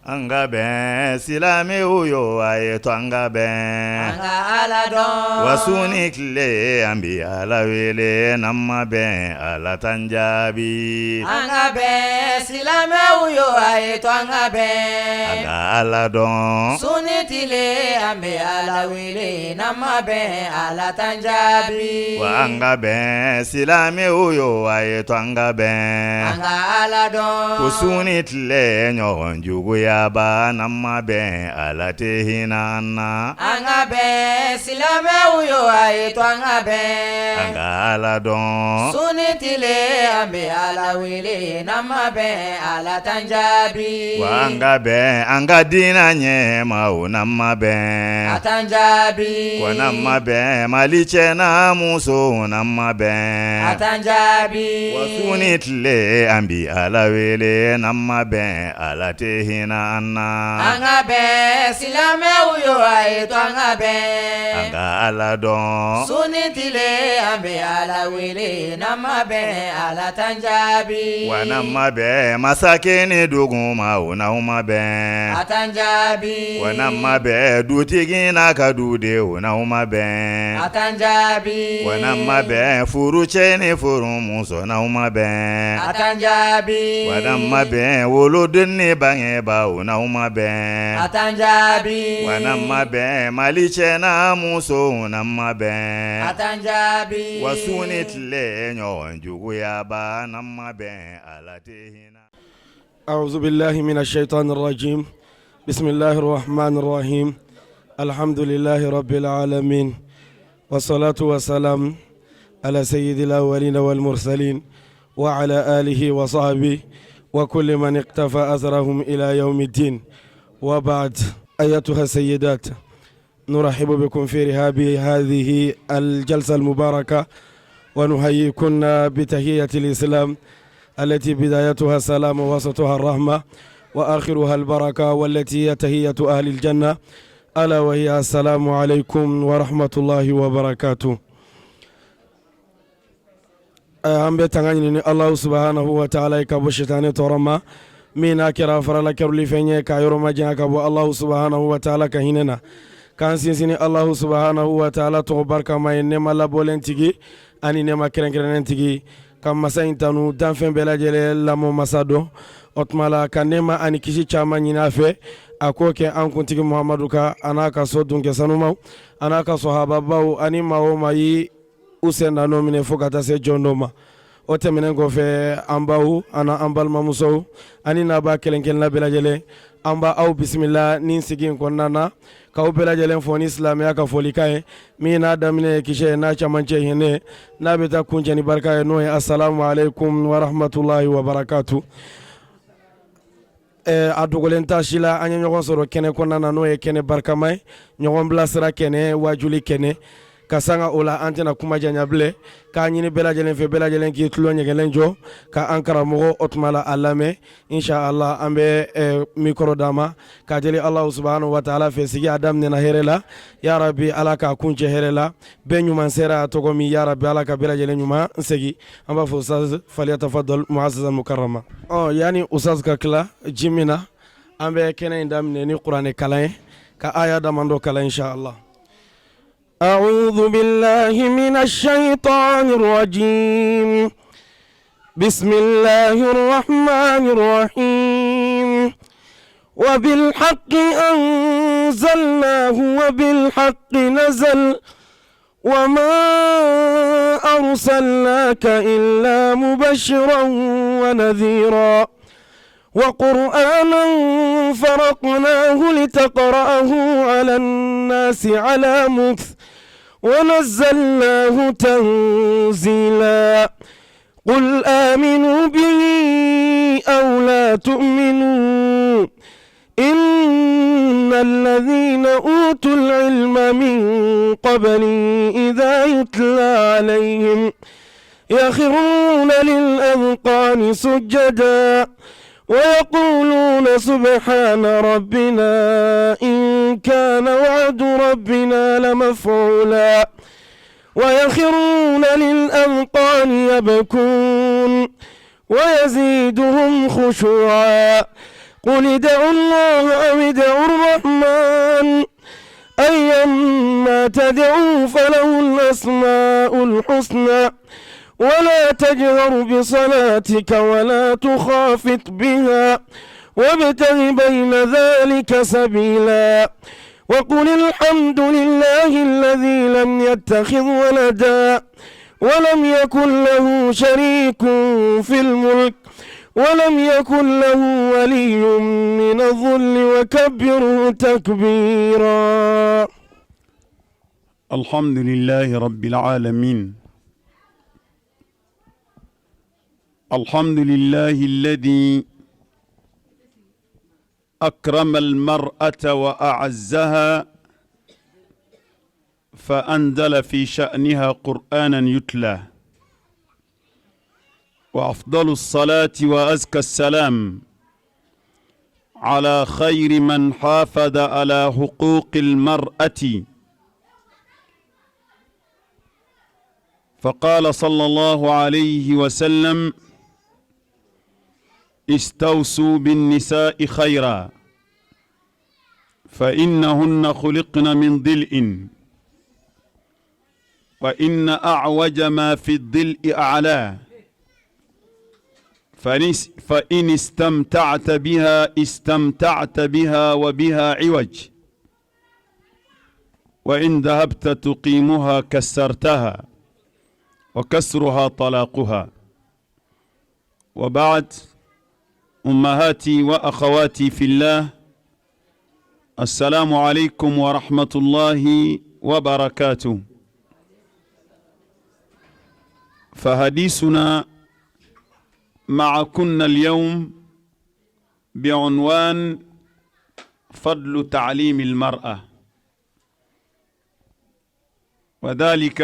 anga ben silame uyo ayeto anga ben anga aladon wasuni kile ambi ala wele namma ben ala tanjabi anga ben silame uyo ayeto anga ben anga aladon suni tile ambi ala wele namma ben ala tanjabi wa anga ben silame uyo ayeto anga ben anga aladon kusuni tile nyogon jugu yaba namma ben ala tehinana anga ben silame uyo ayeto anga ben anga aladon suni tile ambi ala wele namma ben ala tanjabi wa anga ben anga dina nyema o namma ben atanjabi wa namma ben maliche na muso namma ben atanjabi wasuni tile ambi ala wele namma ben ala tehinana anga ben silame uyo ayeto anga ben anga aladon suni tile ambi ala wele namma ben ala tanjabi wa namma ben masakeni duguma o namma ben atanjabi wa namma ben dutigi na kadude o namma ben atanjabi wa namma ben furuche ni furu muso namma ben atanjabi wa namma ben wolodun ni bange ba o namma ben atanjabi wa namma ben maliche na muso namma ben atanjabi wasuni tile nyon jugu yaba namma ben ala tehina. أعوذ بالله من الشيطان الرجيم بسم الله الرحمن الرحيم الحمد لله رب العالمين والصلاة والسلام على سيد الأولين والمرسلين وعلى آله وصحبه وكل من اقتفى أثرهم إلى يوم الدين وبعد أيتها السيدات نرحب بكم في رحاب هذه الجلسة المباركة ونهيئكن بتحية الإسلام التي بدايتها السلام ووسطها الرحمة وآخرها البركة والتي هي تحية أهل الجنة ألا وهي السلام عليكم ورحمة الله وبركاته. أمبي تغني الله سبحانه وتعالى كابو شيطان تورما من أكرا فرلا كرلي فيني كايرو مجا كابو الله سبحانه وتعالى كهيننا كان سينسيني الله سبحانه وتعالى تغبرك ما ينما لابولنتيجي أني نما كرنكرنتيجي kam masa intanu danfen belajele lamo masado otmala kanema ani kisi chama nyina fe akoke an kuntigi muhammadu ka anaka so dunke sanuma anaka sahaba baw ani mawo mayi usenda no mine fokata se jondoma otemene go fe ambawu ana ambal mamuso ani naba kelenkel na belajele amba au bismillah nin sigin konnana kaw belajelen foni islam ya ka foli kay mi na damine kishe na chamanche hene na beta kunjani barka no assalamu alaikum wa rahmatullahi wa barakatuh. Adugolenta shila anya nyogon soro kene konnana no kene barka mai nyogon blasra kene wajuli kene kasanga ola antena kuma janyable ka nyini belajelen fe belajelen ki tulo nyegelen jo ka ankara mogo otmala alame inshallah ambe mikro dama ka jeli allah subhanahu wa ta'ala fe sigi adam nena herela ya rabbi alaka kunje herela benyu mansera togomi ya rabbi alaka belajelen nyuma segi amba fo ustaz falyatafaddal muassasa mukarrama yani ustaz ka kala jimina ambe kene ndam ne ni qur'ane kala ka aya damando kala inshallah. أعوذ بالله من الشيطان الرجيم بسم الله الرحمن الرحيم وبالحق أنزلناه وبالحق نزل وما أرسلناك إلا مبشرا ونذيرا وقرآنا فرقناه لتقرأه على الناس على مكث ونزلناه تنزيلا قل آمنوا به أو لا تؤمنوا إن الذين أوتوا العلم من قبلي إذا يتلى عليهم يخرون للأذقان سجدا ويقولون سبحان ربنا إن كان وعد ربنا لمفعولا ويخرون للأذقان يبكون ويزيدهم خشوعا قل ادعوا الله أو ادعوا الرحمن أيما تدعوا فله الأسماء الحسنى ولا تجهر بصلاتك ولا تخافت بها وابتغ بين ذلك سبيلا وقل الحمد لله الذي لم يتخذ ولدا ولم يكن له شريك في الملك ولم يكن له ولي من الذل وكبره تكبيرا. الحمد لله رب العالمين. الحمد لله الذي أكرم المرأة وأعزها فأنزل في شأنها قرآنا يتلى، وأفضل الصلاة وأزكى السلام على خير من حافظ على حقوق المرأة، فقال صلى الله عليه وسلم: استوصوا بالنساء خيرا فإنهن خلقن من ضلء وإن أعوج ما في الضلء أعلاه، فإن استمتعت بها وبها عوج، وإن ذهبت تقيمها كسرتها وكسرها طلاقها. وبعد، أمهاتي وأخواتي في الله، السلام عليكم ورحمة الله وبركاته. فحديثنا معكن اليوم بعنوان فضل تعليم المرأة، وذلك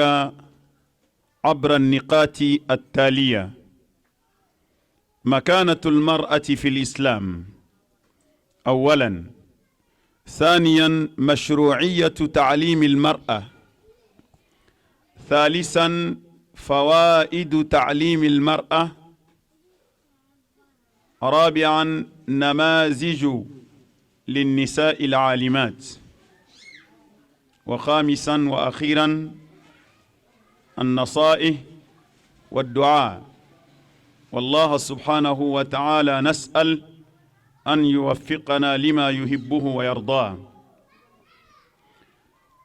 عبر النقاط التالية: مكانة المرأة في الإسلام أولاً، ثانياً مشروعية تعليم المرأة، ثالثاً فوائد تعليم المرأة، رابعاً نماذج للنساء العالمات، وخامساً وأخيراً النصائح والدعاء. والله سبحانه وتعالى نسأل أن يوفقنا لما يحبه ويرضاه.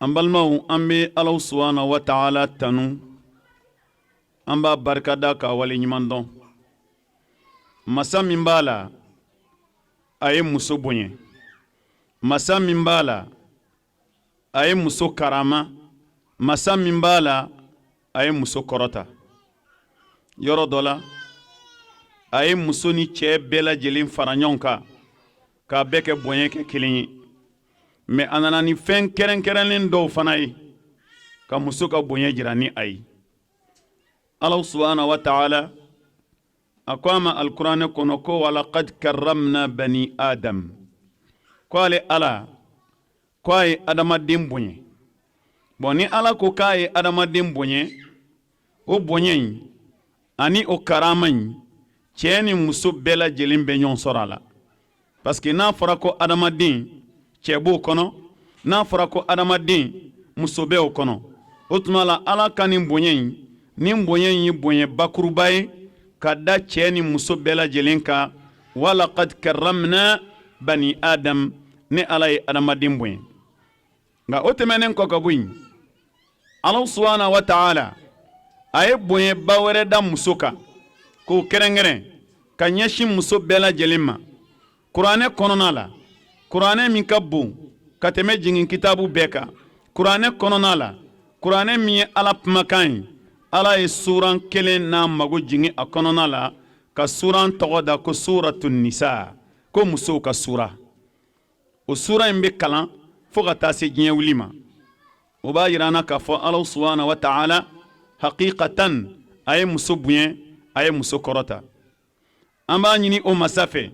أمبالمو أمبي الله سبحانه وتعالى تنو أمبا بركة داكا ولي masa min b'a la a ye muso bonya, masa min b'a la a ye muso karama, masa min b'a la a ye muso kɔrɔta. yɔrɔ dɔ la a ye muso ni cɛ bɛɛ lajɛlen fara ɲɔgɔn kan k'a bɛɛ kɛ bonya kɛ kelen ye, mais a nana ni fɛn kɛrɛnkɛrɛnlen dɔw fana ye ka muso ka bonya jira ni a ye. Allah subhanahu wa ta'ala akwama alkurane kono ko walaqad karramna bani adam, ko ale ala ko a ye adamaden boɲɛ. bon ni ala ko k'a ye adamaden boɲɛ, o boɲɛ in ani o karama in cɛ ni muso bɛɛ lajɛlen bɛ ɲɔgɔn sɔrɔ a la. parce que n'a fɔra ko adamaden cɛ b'o kɔnɔ, n'a fɔra ko adamaden muso bɛ o kɔnɔ, o tuma la ala ka nin boɲɛ in, nin boɲɛ in ye boɲɛ bakuruba ye ka da cɛ ni muso bɛɛ lajɛlen kan. walaqad karramna bani adam, ni ala ye adamaden boɲɛ. nka o tɛmɛnen kɔ ka bɔ yen, Allah subhanahu wa ta'ala a ye boɲɛba wɛrɛ da muso kan k'o kɛrɛnkɛrɛn ka ɲɛsin muso bɛɛ lajɛlen ma. kuranɛ kɔnɔna la, kuranɛ min ka bon ka tɛmɛ jigin kitabu bɛɛ kan, kuranɛ kɔnɔna la, kuranɛ min ye ala kumakan ye, ala ye suran kelen n'a mago jigin a kɔnɔna la ka suran tɔgɔ da ko suratun nisa, ko musow ka sura. o sura in bɛ kalan fo ka taa se diɲɛ wuli ma. o b'a yira an na k'a fɔ ala subhanahu wa ta'ala haqiqatan a ye muso bonya, a ye muso kɔrɔta. an b'a ɲini o masa fɛ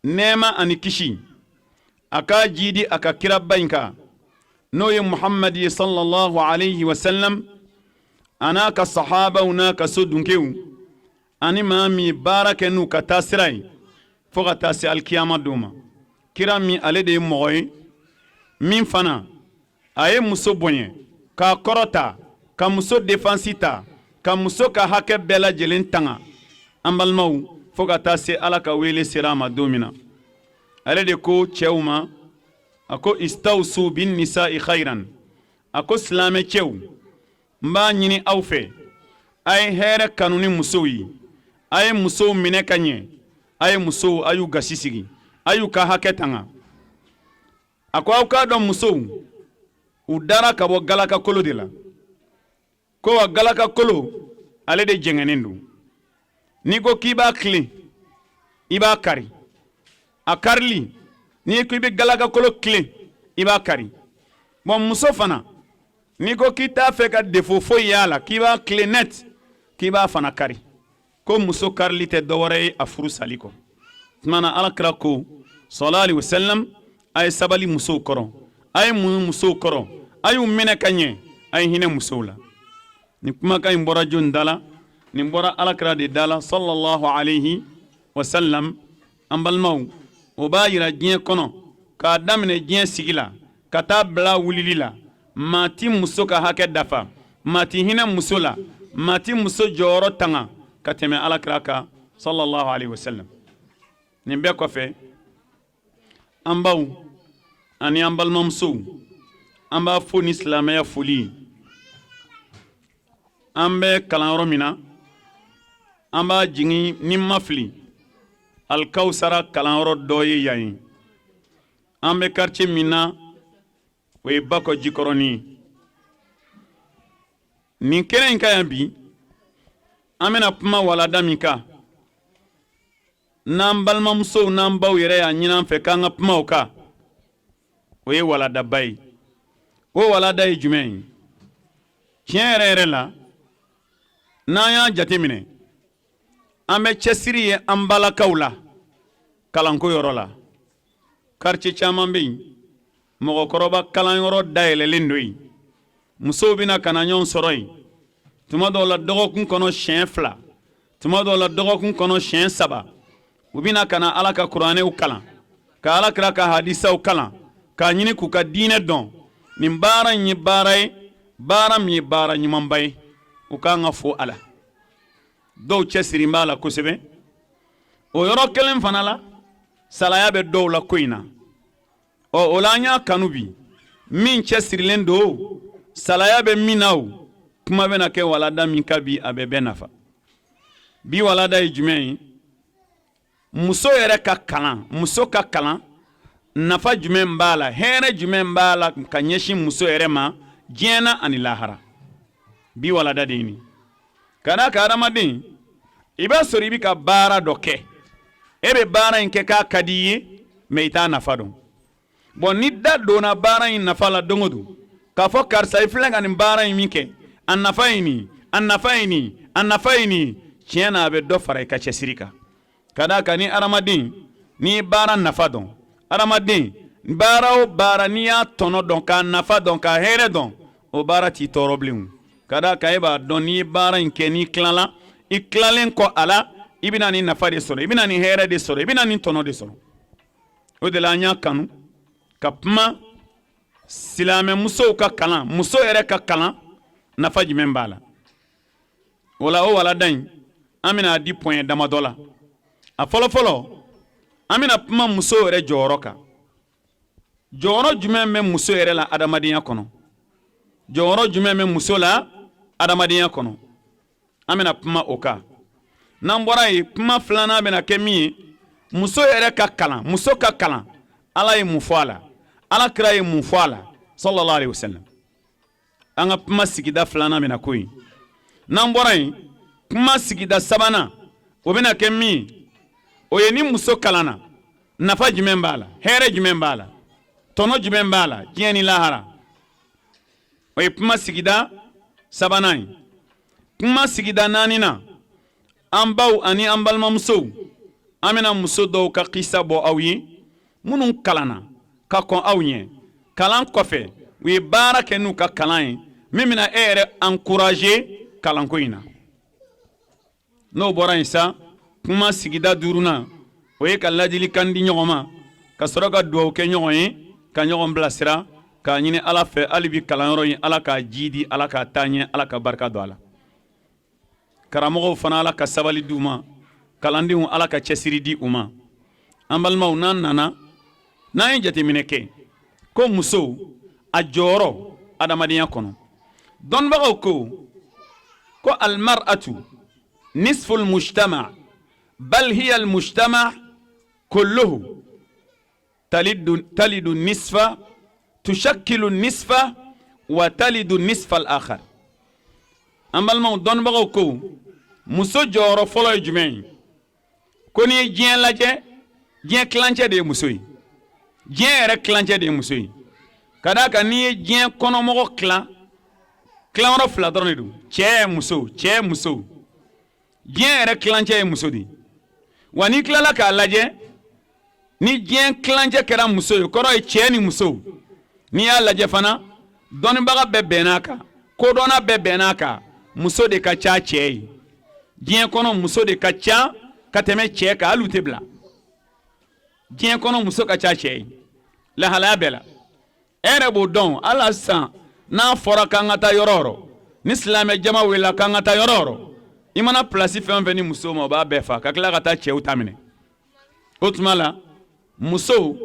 nɛɛma ani kisi a k'a jidi a ka kiraba in kan, n'o ye Muhammad ye sallallahu alayhi wa sallam, an'a ka sahabaw n'a ka so dunkew, ani maa min ye baara kɛ n'u ka taasira ye fo ka taa se alikiyama don ma kira min ale de ye mɔgɔ ye min fana a ye muso boɲɛ k'a kɔrɔta ka muso defansi ta ka muso ka hakɛ bɛɛ lajɛlen tanga an balimaw fo ka taa se ala ka wele sera a ma don min na ale de ko cɛw ma a ko istawsu bin nisa'i khayran a ko silamɛ cɛw n b'a ɲini aw fɛ a ye hɛrɛ kanu ni musow ye a ye musow minɛ ka ɲɛ a ye musow a y'u gasi sigi a y'u ka hakɛ tanga a ko aw k'a dɔn musow u dara ka bɔ galaka kolo de la ko wa galaka kolo ale de jɛngɛnen don n'i ko k'i b'a tilen i b'a kari a karili n'i ko i bɛ galaka kolo tilen i b'a kari bon muso fana n'i ko k'i t'a fɛ ka defo foyi y'a la k'i b'a tilen net k'i b'a fana kari ko muso karili tɛ dɔwɛrɛ ye a furu sali kɔ tumana alakira ko sallallahu alaihi wasallam a ye sabali musow kɔrɔ a ye muɲu musow kɔrɔ a y'u minɛ ka ɲɛ a ye hinɛ musow la ni kumakan in bɔra jɔn da la nin bɔra alakira de da la sallallahu alaihi wasallam an balimaw o b'a yira diɲɛ kɔnɔ k'a daminɛ diɲɛ sigi la ka taa bila wulili la maa ti muso ka hakɛ dafa maa ti hinɛ muso la maa ti muso jɔyɔrɔ tanga ka tɛmɛ alakira kan sallallahu alaihi wasallam nin bɛɛ kɔfɛ an baw ani an balimamusow an b'a fo ni silamɛya foli an bɛ kalanyɔrɔ min na an b'a jigin ni ma fili alikawusara kalanyɔrɔ dɔ ye yan ye an bɛ quartier min na o ye bakɔ jikɔrɔni ye nin kɛnɛ in ka yan bi an bɛna kuma walada min kan n'an balimamusow n'an baw yɛrɛ y'a ɲini an fɛ k'an ka kuma o kan o ye waladaba ye o walada ye jumɛn ye tiɲɛ yɛrɛ yɛrɛ la n'an y'a jateminɛ an bɛ cɛsiri ye an balakaw la kalanko yɔrɔ la quartier caman bɛ yen mɔgɔkɔrɔba kalanyɔrɔ dayɛlɛlen do yen musow bɛna ka na ɲɔgɔn sɔrɔ yen tuma dɔw la dɔgɔkun kɔnɔ siɲɛ 2 tuma dɔw la dɔgɔkun kɔnɔ siɲɛ 3 u bɛna ka na ala ka kuranɛw kalan ka alakira ka hadisaw kalan k'a ɲini k'u ka diinɛ dɔn nin baara in ye baara ye baara min ye baara ɲumanba ye u k'an ka fo a la dɔw cɛsiri b'a la kosɛbɛ o yɔrɔ kelen fana la salaya bɛ dɔw la ko in na o la an y'a kanu bi min cɛsirilen do salaya bɛ min na o kuma bɛna kɛ walada min ka bi a bɛ bɛɛ nafa bi walada ye jumɛn ye muso yɛrɛ ka kalan muso ka kalan nafa jumɛn b'a la hɛrɛ jumɛn b'a la ka ɲɛsin muso yɛrɛ ma diɲɛ na ani lahara bi walada de ye nin ka d'a kan adamaden i b'a sɔrɔ i bɛ ka baara dɔ kɛ e bɛ baara in kɛ k'a ka di i ye mɛ i t'a nafa dɔn bon ni da donna baara in nafa la don o don k'a fɔ karisa i filɛ ka nin baara in min kɛ a nafa ye nin a nafa ye nin a nafa ye nin tiɲɛ na a bɛ dɔ fara i ka cɛsiri kan ka d'a kan ni adamaden n'i ye baara nafa dɔn adamaden baara o baara n'i y'a tɔnɔ dɔn k'a nafa dɔn k'a hɛrɛ dɔn o baara t'i tɔɔrɔ bilen ka d'a kan e b'a dɔn n'i ye baara in kɛ n'i tilala i tilalen kɔ a la i bɛna nin nafa de sɔrɔ i bɛna nin hɛrɛ de sɔrɔ i bɛna nin tɔnɔ de sɔrɔ o de la an y'a kanu ka kuma silamɛ musow ka kalan muso yɛrɛ ka kalan nafa jumɛn b'a la o la o walada in an bɛna a di pɔɲɛ damadɔ la a fɔlɔfɔlɔ an bɛna kuma muso yɛrɛ jɔyɔrɔ kan jɔyɔrɔ jumɛn bɛ muso yɛrɛ la adamadenya kɔnɔ jɔyɔrɔ jumɛn bɛ muso la adamadenya kɔnɔ an bɛna kuma o kan n'an bɔra yen kuma filanan bɛna kɛ min ye muso yɛrɛ ka kalan muso ka kalan ala ye mun fɔ a la alakira ye mun fɔ a la sallallahu alaihi wasallam an ka kuma sigida filanan bɛna ko yen n'an bɔra yen kuma sigida sabanan o bɛna kɛ min ye o ye ni muso kalanna nafa jumɛn b'a la hɛrɛ jumɛn b'a la tɔnɔ jumɛn b'a la diɲɛ ni lahara o ye kuma sigida sabanan ye kuma sigida naaninan an baw ani an balimamusow an bɛna muso dɔw ka kisa bɔ aw ye minnu kalanna ka kɔn aw ɲɛ kalan kɔfɛ u ye baara kɛ n'u ka kalan ye min bɛna e yɛrɛ encourager kalanko in na n'o bɔra yen sa kuma sigida 5nan o ye ka ladili kan di ɲɔgɔn ma ka sɔrɔ ka duwawu kɛ ɲɔgɔn ye ka ɲɔgɔn bilasira k'a ɲini ala fɛ hali bi kalanyɔrɔ in ala k'a jidi ala k'a taa ɲɛ ala ka barika don a la karamɔgɔw fana ala ka sabali di u ma kalandenw ala ka cɛsiri di u ma an balimaw n'an nana n'an ye jateminɛ kɛ ko muso a jɔyɔrɔ adamadenya kɔnɔ dɔnnibagaw ko almar'atu nisfu almujtama bal hiya almujtama kulluhu talidu nisfa tushakkilu nisfa wa talidu nisfa al-akhar an balimaw dɔnnibagaw ko muso jɔyɔrɔ fɔlɔ ye jumɛn ye ko n'i ye diɲɛ lajɛ diɲɛ tilancɛ de ye muso ye diɲɛ yɛrɛ tilancɛ de ye muso ye ka d'a kan n'i ye diɲɛ kɔnɔmɔgɔ tilayɔrɔ fila dɔrɔn de don cɛ muso diɲɛ yɛrɛ tilancɛ ye muso de ye wa n'i tilala k'a lajɛ ni diɲɛ tilancɛ kɛra muso ye kɔrɔ ye cɛ ni muso n'i y'a lajɛ fana dɔnnibaga bɛɛ bɛnn'a kan kodɔnna bɛɛ bɛnn'a kan muso de ka ca cɛ ye diɲɛ kɔnɔ muso de ka ca ka tɛmɛ cɛ kan hali u tɛ bila diɲɛ kɔnɔ muso ka ca cɛ ye lahalaya bɛɛ la e yɛrɛ b'o dɔn hali sisan n'a fɔra k'an ka taa yɔrɔ o yɔrɔ ni silamɛ jama wulila k'an ka taa yɔrɔ o yɔrɔ i mana pilasi fɛn o fɛn ni muso ma o b'a bɛɛ fa ka tila ka taa cɛw ta minɛ o tuma la muso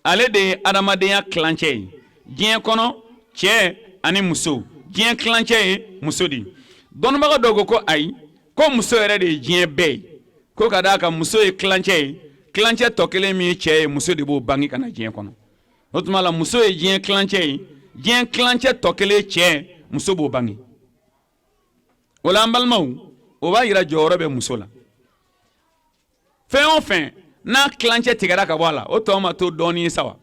ale de ye adamadenya tilancɛ ye diɲɛ kɔnɔ cɛ ani muso diɲɛ tilancɛ ye muso de ye dɔnnibaga dɔw ko ayi ko muso yɛrɛ de ye diɲɛ bɛɛ ye ko ka d'a kan muso ye tilancɛ ye tilancɛ tɔ kelen min ye cɛ ye muso de b'o bange ka na diɲɛ kɔnɔ o tuma la muso ye diɲɛ tilancɛ ye diɲɛ tilancɛ tɔ kelen ye cɛ muso b'o bange o la an balimaw o b'a yira jɔyɔrɔ bɛ muso la fɛn o fɛn n'a tilancɛ tigɛra ka bɔ a la o tɔ ma to dɔɔnin sa wa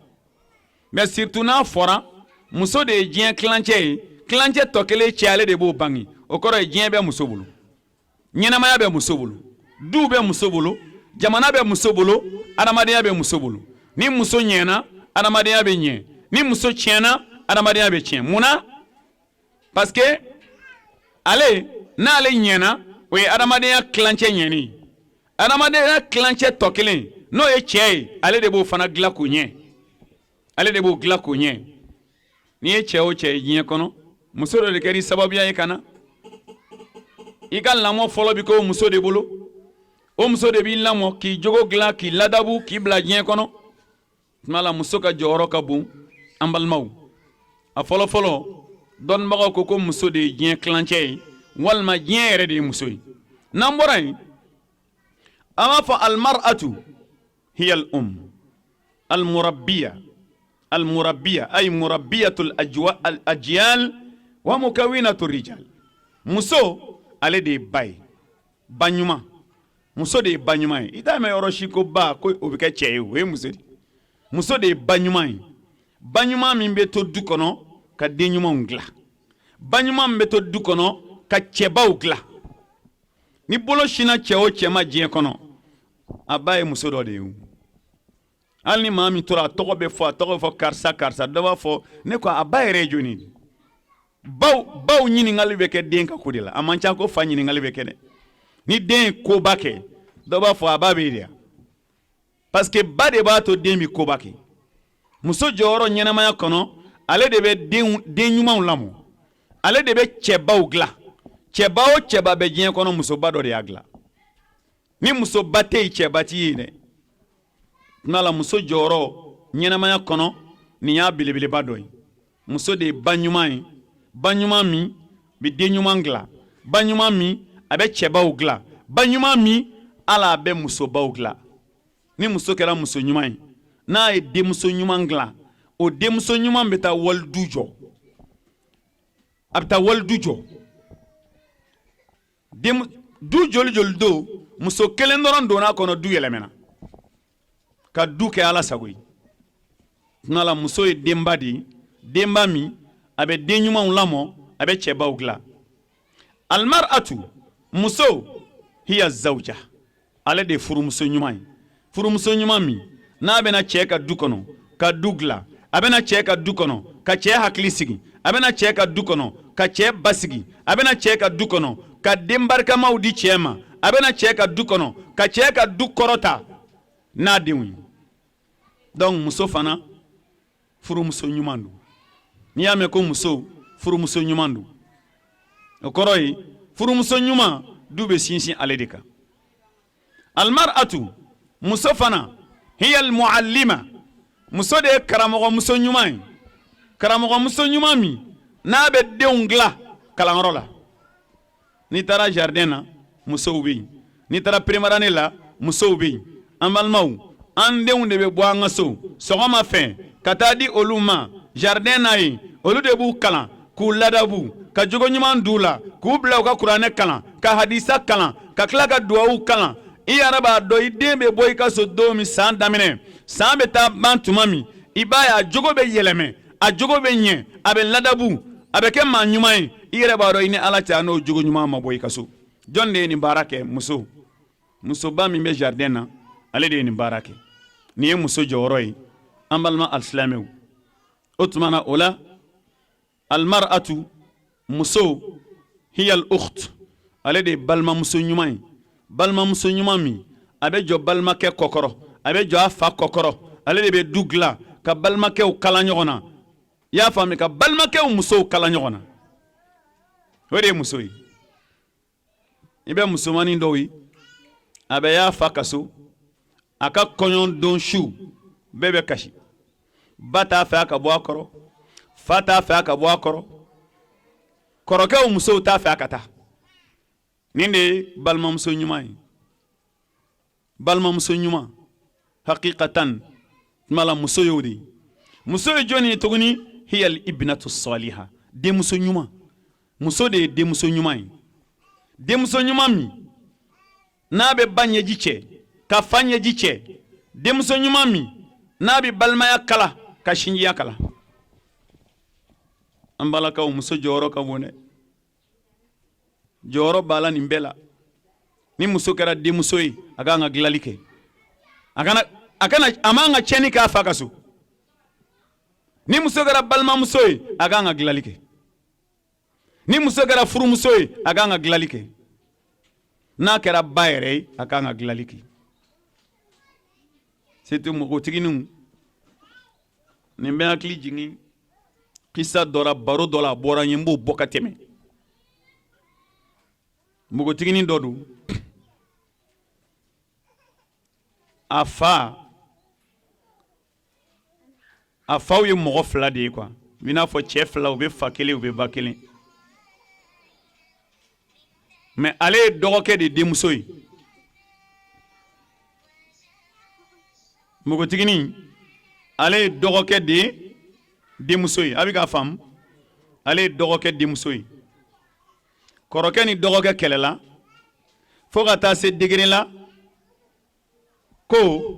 mais surtout n'a fɔra muso de ye diɲɛ tilancɛ ye tilancɛ tɔ kelen cɛ ale de b'o bange o kɔrɔ ye diɲɛ bɛ muso bolo ɲɛnamaya bɛ muso bolo du bɛ muso bolo jamana bɛ muso bolo adamadenya bɛ muso bolo ni muso ɲɛna adamadenya bɛ ɲɛ ni muso tiɲɛna adamadenya bɛ tiɲɛ munna parce que ale n'ale ɲɛna o ye adamadenya tilancɛ ɲɛni adamadenya tilancɛ tɔ kelen n'o ye cɛ ye ale de b'o fana dilan k'o ɲɛ ale de b'o dilan k'o ɲɛ n'i ye cɛ o cɛ ye diɲɛ kɔnɔ muso dɔ de kɛra sababuya ye ka na i ka lamɔ fɔlɔ bi k'o muso de bolo o muso de b'i lamɔ k'i jogo dilan k'i ladabu k'i bila diɲɛ kɔnɔ tuma la muso ka jɔyɔrɔ ka bon an balimaw a fɔlɔ dɔnnibagaw ko muso de ye diɲɛ tilancɛ ye walima diɲɛ yɛrɛ de ye muso ye n'an bɔra yen an b'a fɔ almar'atu hiya almurabbiya ay murabbiyatul ajyal wa mukawwinatur rijal muso ale de ye ba ye ba ɲuman muso de ye ba ɲuman ye i t'a mɛn yɔrɔ si ko ba ko o bɛ kɛ cɛ ye o ye muso de muso de ye ba ɲuman ye ba ɲuman min bɛ to du kɔnɔ ka den ɲumanw dilan ba ɲuman min bɛ to du kɔnɔ ka cɛbaw dilan ni bolo sinna cɛ o cɛ ma diɲɛ kɔnɔ a ba ye muso dɔ de ye hali ni maa min tora a tɔgɔ bɛ fɔ karisa dɔ b'a fɔ ne ko a ba yɛrɛ ye jɔnni ye baw ɲininkali bɛ kɛ den ka ko de la a man ca ko fa ɲininkali bɛ kɛ dɛ ni den ye koba kɛ dɔ b'a fɔ a ba bɛ yen de parce que ba de b'a to den bɛ koba kɛ muso jɔyɔrɔ ɲɛnamaya kɔnɔ ale de bɛ den ɲumanw lamɔ ale de bɛ cɛbaw dilan cɛba o cɛba bɛ diɲɛ kɔnɔ musoba dɔ de y'a dilan ni musoba tɛ yen cɛba t'i ye dɛ n'a la muso jɔyɔrɔ ɲɛnamaya kɔnɔ nin y'a belebeleba dɔ ye muso de ye ba ɲuman ye ba ɲuman min bɛ den ɲuman dilan ba ɲuman min a bɛ cɛbaw dilan ba ɲuman min ala a bɛ musobaw dilan ni muso kɛra muso ɲuman ye n'a ye denmuso ɲuman dilan o denmuso ɲuman bɛ taa walidu jɔ a bɛ taa walidu jɔ du joli don muso kelen dɔrɔn donna kɔnɔ du yɛlɛmɛna ka du kɛ ala sago ye tuma la muso ye denba de ye denba min a bɛ den ɲumanw lamɔ a bɛ cɛbaw dilan almar'atu muso hiya zawja ale de ye furumuso ɲuman ye furumuso ɲuman min n'a bɛna cɛ ka du kɔnɔ ka du dilan a bɛna cɛ ka du kɔnɔ ka cɛ hakili sigi a bɛna cɛ ka du kɔnɔ ka cɛ basigi a bɛna cɛ ka du kɔnɔ ka den barikamaw di cɛ ma a bɛna cɛ ka du kɔnɔ ka cɛ ka du kɔrɔta n'a denw ye donc muso fana furumuso ɲuman don n'i y'a mɛn ko muso furumuso ɲuman don o kɔrɔ ye furumuso ɲuman du bɛ sinsin ale de kan almar'atu muso fana hiya almuallima muso de ye karamɔgɔmuso ɲuman ye karamɔgɔmuso ɲuman min n'a bɛ denw dilan kalanyɔrɔ la n'i taara jardin na musow bɛ yen n'i taara prémarane la musow bɛ yen an balimaw an denw de bɛ bɔ an ka so sɔgɔma fɛ ka taa di olu ma jardin na yen olu de b'u kalan k'u ladabu ka jogo ɲuman d'u la k'u bila u ka kuranɛ kalan ka hadisa kalan ka tila ka duwawu kalan i yɛrɛ b'a dɔn i den bɛ bɔ i ka so don min san daminɛ san bɛ taa ban tuma min i b'a ye a jogo bɛ yɛlɛmɛ a jogo bɛ ɲɛ a bɛ ladabu a bɛ kɛ maa ɲuman ye i yɛrɛ b'a dɔn i ni ala cɛ a n'o jogo ɲuman ma bɔ i ka so jɔn de ye nin baara kɛ muso musoba min bɛ jardin na ale de ye nin baara kɛ nin ye muso jɔyɔrɔ ye an balima alisilamɛw o tuma na o la almar'atu muso hiya al-ukht ale de ye balimamuso ɲuman ye balimamuso ɲuman min a bɛ jɔ balimakɛ kɔkɔrɔ a bɛ jɔ a fa kɔkɔrɔ ale de bɛ du dilan ka balimakɛw kala ɲɔgɔn na i y'a faamu ka balimakɛw musow kala ɲɔgɔn na o de ye muso ye i bɛ musomanin dɔw ye a bɛ y'a fa kaso a ka kɔɲɔ don su bɛɛ bɛ kasi ba t'a fɛ a ka bɔ a kɔrɔ fa t'a fɛ a ka bɔ a kɔrɔ kɔrɔkɛw musow t'a fɛ a ka taa nin de ye balimamuso ɲuman ye balimamuso ɲuman hakikatan tuma la muso y'o de ye muso ye jɔnni ye tuguni hiyal ibnatu saliha denmuso ɲuman muso de ye denmuso ɲuman ye denmuso ɲuman min n'a bɛ ba ɲɛji cɛ ka fa ɲɛji cɛ denmuso ɲuman min n'a bɛ balimaya kala ka sinjiya kala an balakaw muso jɔyɔrɔ ka bon dɛ jɔyɔrɔ b'a la nin bɛɛ la ni muso kɛra denmuso ye a kan ka dilanli kɛ a man ka tiɲɛni k'a fa ka so ni muso kɛra balimamuso ye a kan ka dilanli kɛ ni muso kɛra furumuso ye a kan ka dilanli kɛ n'a kɛra ba yɛrɛ ye a kan ka dilanli kɛ c'est mɔgɔtigininw nin bɛ hakili jigin kisa dɔ la baro dɔ la a bɔra n ye n b'o bɔ ka tɛmɛ npogotiginin dɔ don a faw ye mɔgɔ fila de ye quoi i n'a fɔ cɛ fila u bɛ fa kelen u bɛ ba kelen mais ale ye dɔgɔkɛ de denmuso ye npogotiginin ale ye dɔgɔkɛ de denmuso ye a bɛ k'a faamu ale ye dɔgɔkɛ denmuso ye kɔrɔkɛ ni dɔgɔkɛ kɛlɛla fo ka taa se degré la ko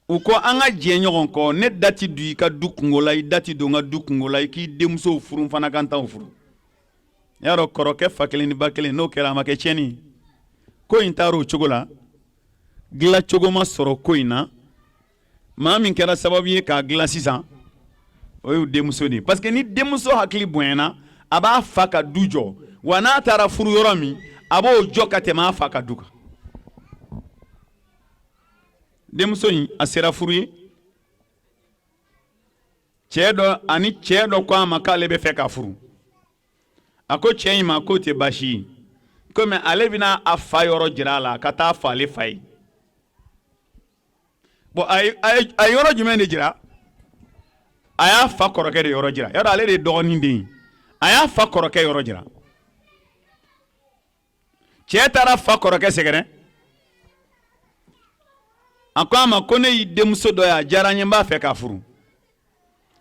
u ko an ka jɛ ɲɔgɔn kɔ ne dati don i ka du kungo la i dati don n ka du kungo la i k'i denmusow furu n fana kan t'aw furu y'a dɔn kɔrɔkɛ fa kelen ni ba kelen n'o kɛra a ma kɛ tiɲɛni ye ko in taara o cogo la dilan cogo ma sɔrɔ ko in na maa min kɛra sababu ye k'a dilan sisan o y'u denmuso de ye parce que ni denmuso hakili bonyana a b'a fa ka du jɔ wa n'a taara furu yɔrɔ min a b'o jɔ ka tɛmɛ a fa ka du kan denmuso in a sera furu ye cɛ dɔ ko a ma k'ale bɛ fɛ ka furu a ko cɛ in ma k'o tɛ baasi ye komi ale bɛna a fa yɔrɔ jira a la ka taa fɔ ale fa ye bon a ye yɔrɔ jumɛn de jira a y'a fa kɔrɔkɛ de yɔrɔ jira yɔrɔ ale de ye dɔgɔnin den ye a y'a fa kɔrɔkɛ yɔrɔ jira cɛ taara fa kɔrɔkɛ sɛgɛrɛ a ko a ma ko ne y'i denmuso dɔ ye a diyara n ye n b'a fɛ k'a furu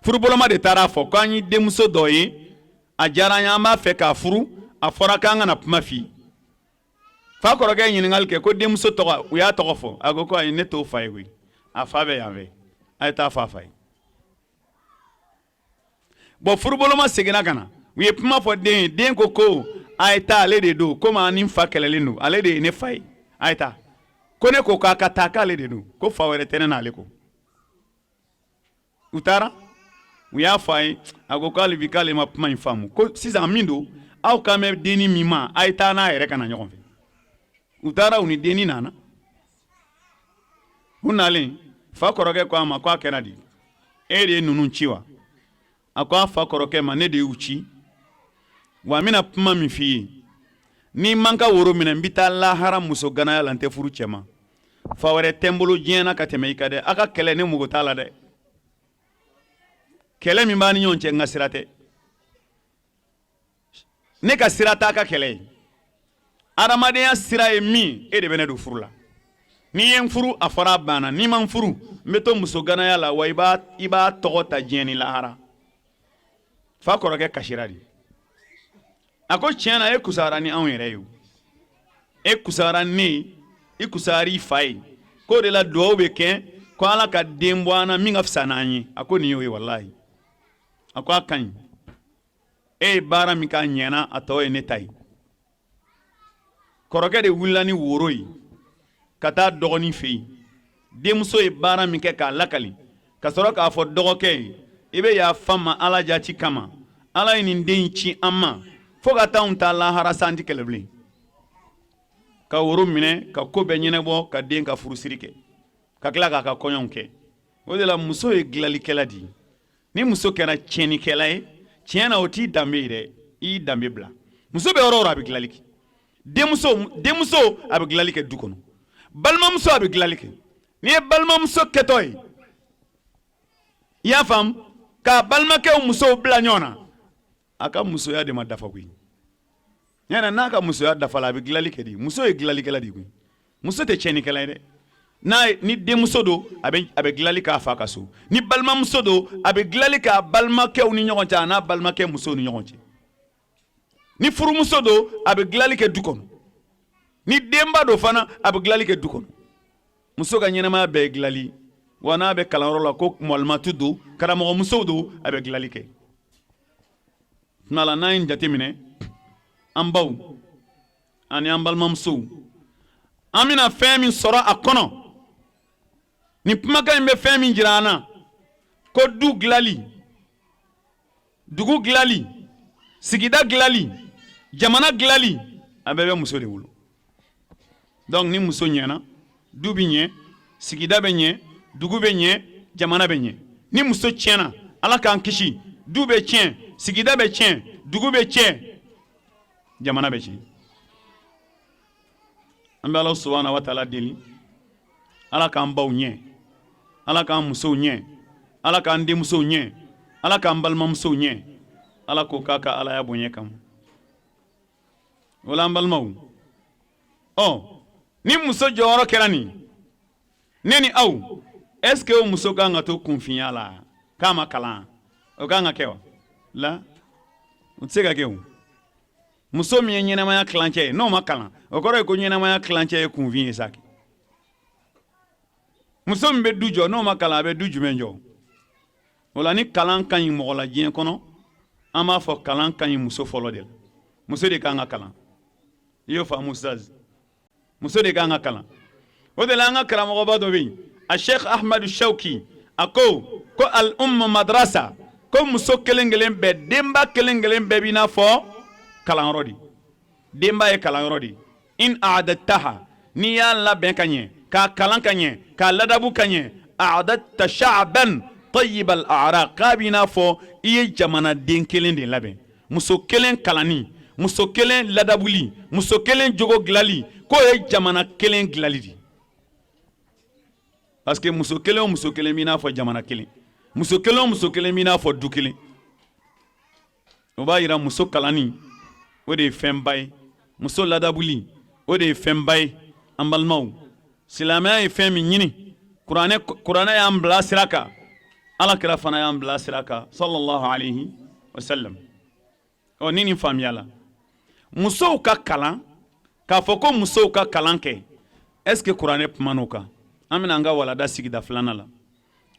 furuboloma de taara a fɔ ko an y'i denmuso dɔ ye a diyara n ye an b'a fɛ k'a furu a fɔra k'an kana kuma f'i fa kɔrɔkɛ ye ɲininkali kɛ ko denmuso tɔgɔ u y'a tɔgɔ fɔ a ko ayi ne t'o fa ye koyi a fa bɛ yan fɛ a ye taa fɔ a fa ye bon furuboloma seginna ka na u ye kuma fɔ den ye den ko a ye taa ale de don komi an ni n fa kɛlɛlen don ale de ye ne fa ye a ye taa ko ne ko k'a ka taa k'ale de don ko fa wɛrɛ tɛ ne n'ale ko u taara u y'a fɔ a ye a ko k'ale bi k'ale ma kuma in faamu ko sisan min don aw kan bɛ denni min ma a ye taa n'a yɛrɛ ka na ɲɔgɔn fɛ u taara u ni denni nana u nalen fa kɔrɔkɛ ko a ma ko a kɛra di e de ye ninnu ci wa a ko a fa kɔrɔkɛ ma ne de y'u ci wa n bɛna kuma min f'i ye n'i man ka woro minɛ n bɛ taa lahara muso ganaya la n tɛ furu cɛ ma fa wɛrɛ tɛ n bolo diɲɛ na ka tɛmɛ i kan dɛ a ka kɛlɛ ne mugu t'a la dɛ kɛlɛ min b'a ni ɲɔgɔn cɛ n ka sira tɛ ne ka sira t'a ka kɛlɛ ye adamadenya sira ye min e de bɛ ne don furu la n'i ye n furu a fɔra a banna n'i ma n furu n bɛ to muso ganaya la wa i b'a tɔgɔ ta diɲɛ ni lahara fa kɔrɔkɛ kasira de a ko tiɲɛ na e kusayara ni anw yɛrɛ ye e kusayara ne ye i kusayara i fa ye k'o de la duwawu bɛ kɛ ko ala ka den bɔ an na min ka fisa n'an ye a ko nin y'o ye walahi a ko a ka ɲi e ye baara min k'a ɲɛna a tɔ ye ne ta ye kɔrɔkɛ de wulila ni woro ye ka taa dɔgɔnin fɛ yen denmuso ye baara min kɛ k'a lakali ka sɔrɔ k'a fɔ dɔgɔkɛ ye i bɛ yafa n ma ala jati kama ala ye nin den ci an ma fo ka taa anw ta lahara san ti kɛlɛ bilen ka woro minɛ ka ko bɛɛ ɲɛnabɔ ka den ka furusiri kɛ ka tila k'a ka kɔɲɔw kɛ o de la muso ye dilanlikɛla de ye ni muso kɛra tiɲɛnikɛla ye tiɲɛ na o t'i danbe ye dɛ i y'i danbe bila muso bɛ yɔrɔ o yɔrɔ a bɛ dilanli kɛ denmuso a bɛ dilanli kɛ du kɔnɔ balimamuso a bɛ dilanli kɛ n'i ye balimamuso kɛtɔ ye i y'a faamu k'a balimakɛw musow bila ɲɔgɔn na a ka musoya de ma dafa koyi ɲana n'a ka musoya dafa la a bɛ dilanli kɛ de muso ye dilanlikɛla de koyi muso tɛ tiɲɛnikɛla ye dɛ ni denmuso don a bɛ dilanli k'a fa ka so ni balimamuso don a bɛ dilanli k'a balimakɛw ni ɲɔgɔn cɛ a n'a balimakɛ musow ni ɲɔgɔn cɛ ni furumuso don a bɛ dilanli kɛ du kɔnɔ ni denba don fana a bɛ dilanli kɛ du kɔnɔ muso ka ɲɛnamaya bɛɛ ye dilanli wa n'a bɛ kalanyɔrɔ la ko mɔlimatu don karamɔgɔmusow don a bɛ dilanli kɛ tuma la n'an ye jate minɛ an baw ani an balimamusow an bɛna fɛn min sɔrɔ a kɔnɔ nin kumakan in bɛ fɛn min jira an na ko du dilanli dugu dilanli sigida dilanli jamana dilanli a bɛɛ bɛ muso de bolo donc ni muso ɲɛna du bɛ ɲɛ sigida bɛ ɲɛ dugu bɛ ɲɛ jamana bɛ ɲɛ ni muso tiɲɛna ala k'an kisi du bɛ tiɲɛ sigida bɛ tiɲɛ dugu bɛ tiɲɛ jamana bɛ tiɲɛ an bɛ ala subhanahu wa taala deli ala k'an baw ɲɛ ala k'an musow ɲɛ ala k'an denmusow ɲɛ ala k'an balimamusow ɲɛ ala k'o k'a ka alaya bonya kama wala an balimaw ni muso jɔyɔrɔ kɛra nin ne ni aw est ce que o muso kan ka to kunfinya la k'a ma kalan o kan ka kɛ wa la o tɛ se ka kɛ o muso min ye ɲɛnamaya tilancɛ ye n'o ma kalan o kɔrɔ ye ko ɲɛnamaya tilancɛ ye kunfin ye sa muso min bɛ du jɔ n'o ma kalan a bɛ du jumɛn jɔ o la ni kalan ka ɲi mɔgɔ la diɲɛ kɔnɔ an b'a fɔ kalan ka ɲi muso fɔlɔ de la muso de kan ka kalan i y'o faamu ustaz muso de kan ka kalan o de la an ka karamɔgɔba dɔ bɛ yen a sheikh ahmadu shauki a ko al umma madrasa ko muso kelen kelen bɛɛ denba kelen kelen bɛɛ b'i n'a fɔ kalanyɔrɔ de denba ye kalanyɔrɔ de in a'adataha n'i y'a labɛn ka ɲɛ k'a kalan ka ɲɛ k'a ladabu ka ɲɛ a'adata sha'ban tayyib al-a'raq k'a b'i n'a fɔ i ye jamanaden kelen de labɛn muso kelen kalanni muso kelen ladabuli muso kelen jogo dilali k'o ye jamana kelen dilali de parce que muso kelen o muso kelen b'i n'a fɔ jamana kelen muso kelen o muso kelen b'i n'a fɔ du kelen o b'a yira muso kalanni o de ye fɛnba ye muso ladabuli o de ye fɛnba ye an balimaw silamɛya ye fɛn min ɲini kuranɛ y'an bila sira kan alakira fana y'an bila sira kan sallallahu alayhi wa sallam ni nin faamuyala musow ka kalan k'a fɔ ko musow ka kalan kɛ est ce que kuranɛ kuman'o kan an bɛna an ka walada sigida filanan la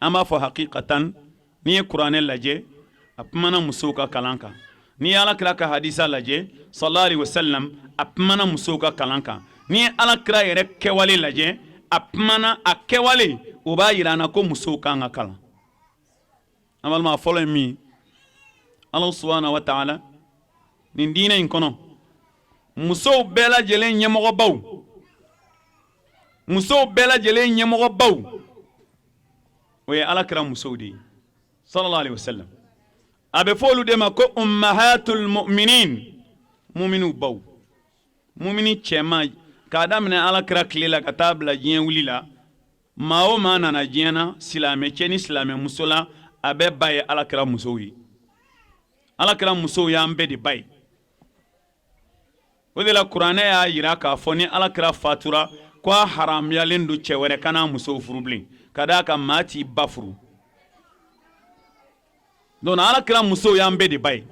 an b'a fɔ hakikatan n'i ye kuranɛ lajɛ a kumana musow ka kalan kan n'i ye alakira ka hadisa lajɛ sallallahu alayhi wa sallam a kumana musow ka kalan kan n'i ye alakira yɛrɛ kɛwale lajɛ a kumana a kɛwale o b'a yira an na ko musow kan ka kalan an balima a fɔlɔ ye min ye ala subhanahu wa ta'ala nin diinɛ in kɔnɔ musow bɛɛ lajɛlen ɲɛmɔgɔbaw musow bɛɛ lajɛlen ɲɛmɔgɔbaw o ye alakira musow de ye sallallahu alaihi wasallam a bɛ fɔ olu de ma ko ummahatul mu'minin muminu baw mumini cɛman k'a daminɛ alakira tile la ka taa bila diɲɛ wuli la maa o maa nana diɲɛ na silamɛ cɛ ni silamɛ muso la a bɛɛ ba ye alakira musow ye alakira musow y'an bɛɛ de ba ye o de la kuranɛ y'a yira k'a fɔ ni alakira fatura ko a haramuyalen don cɛ wɛrɛ kana musow furu bilen ka d'a kan maa t'i ba furu donc alakira musow y'an bɛɛ de ba ye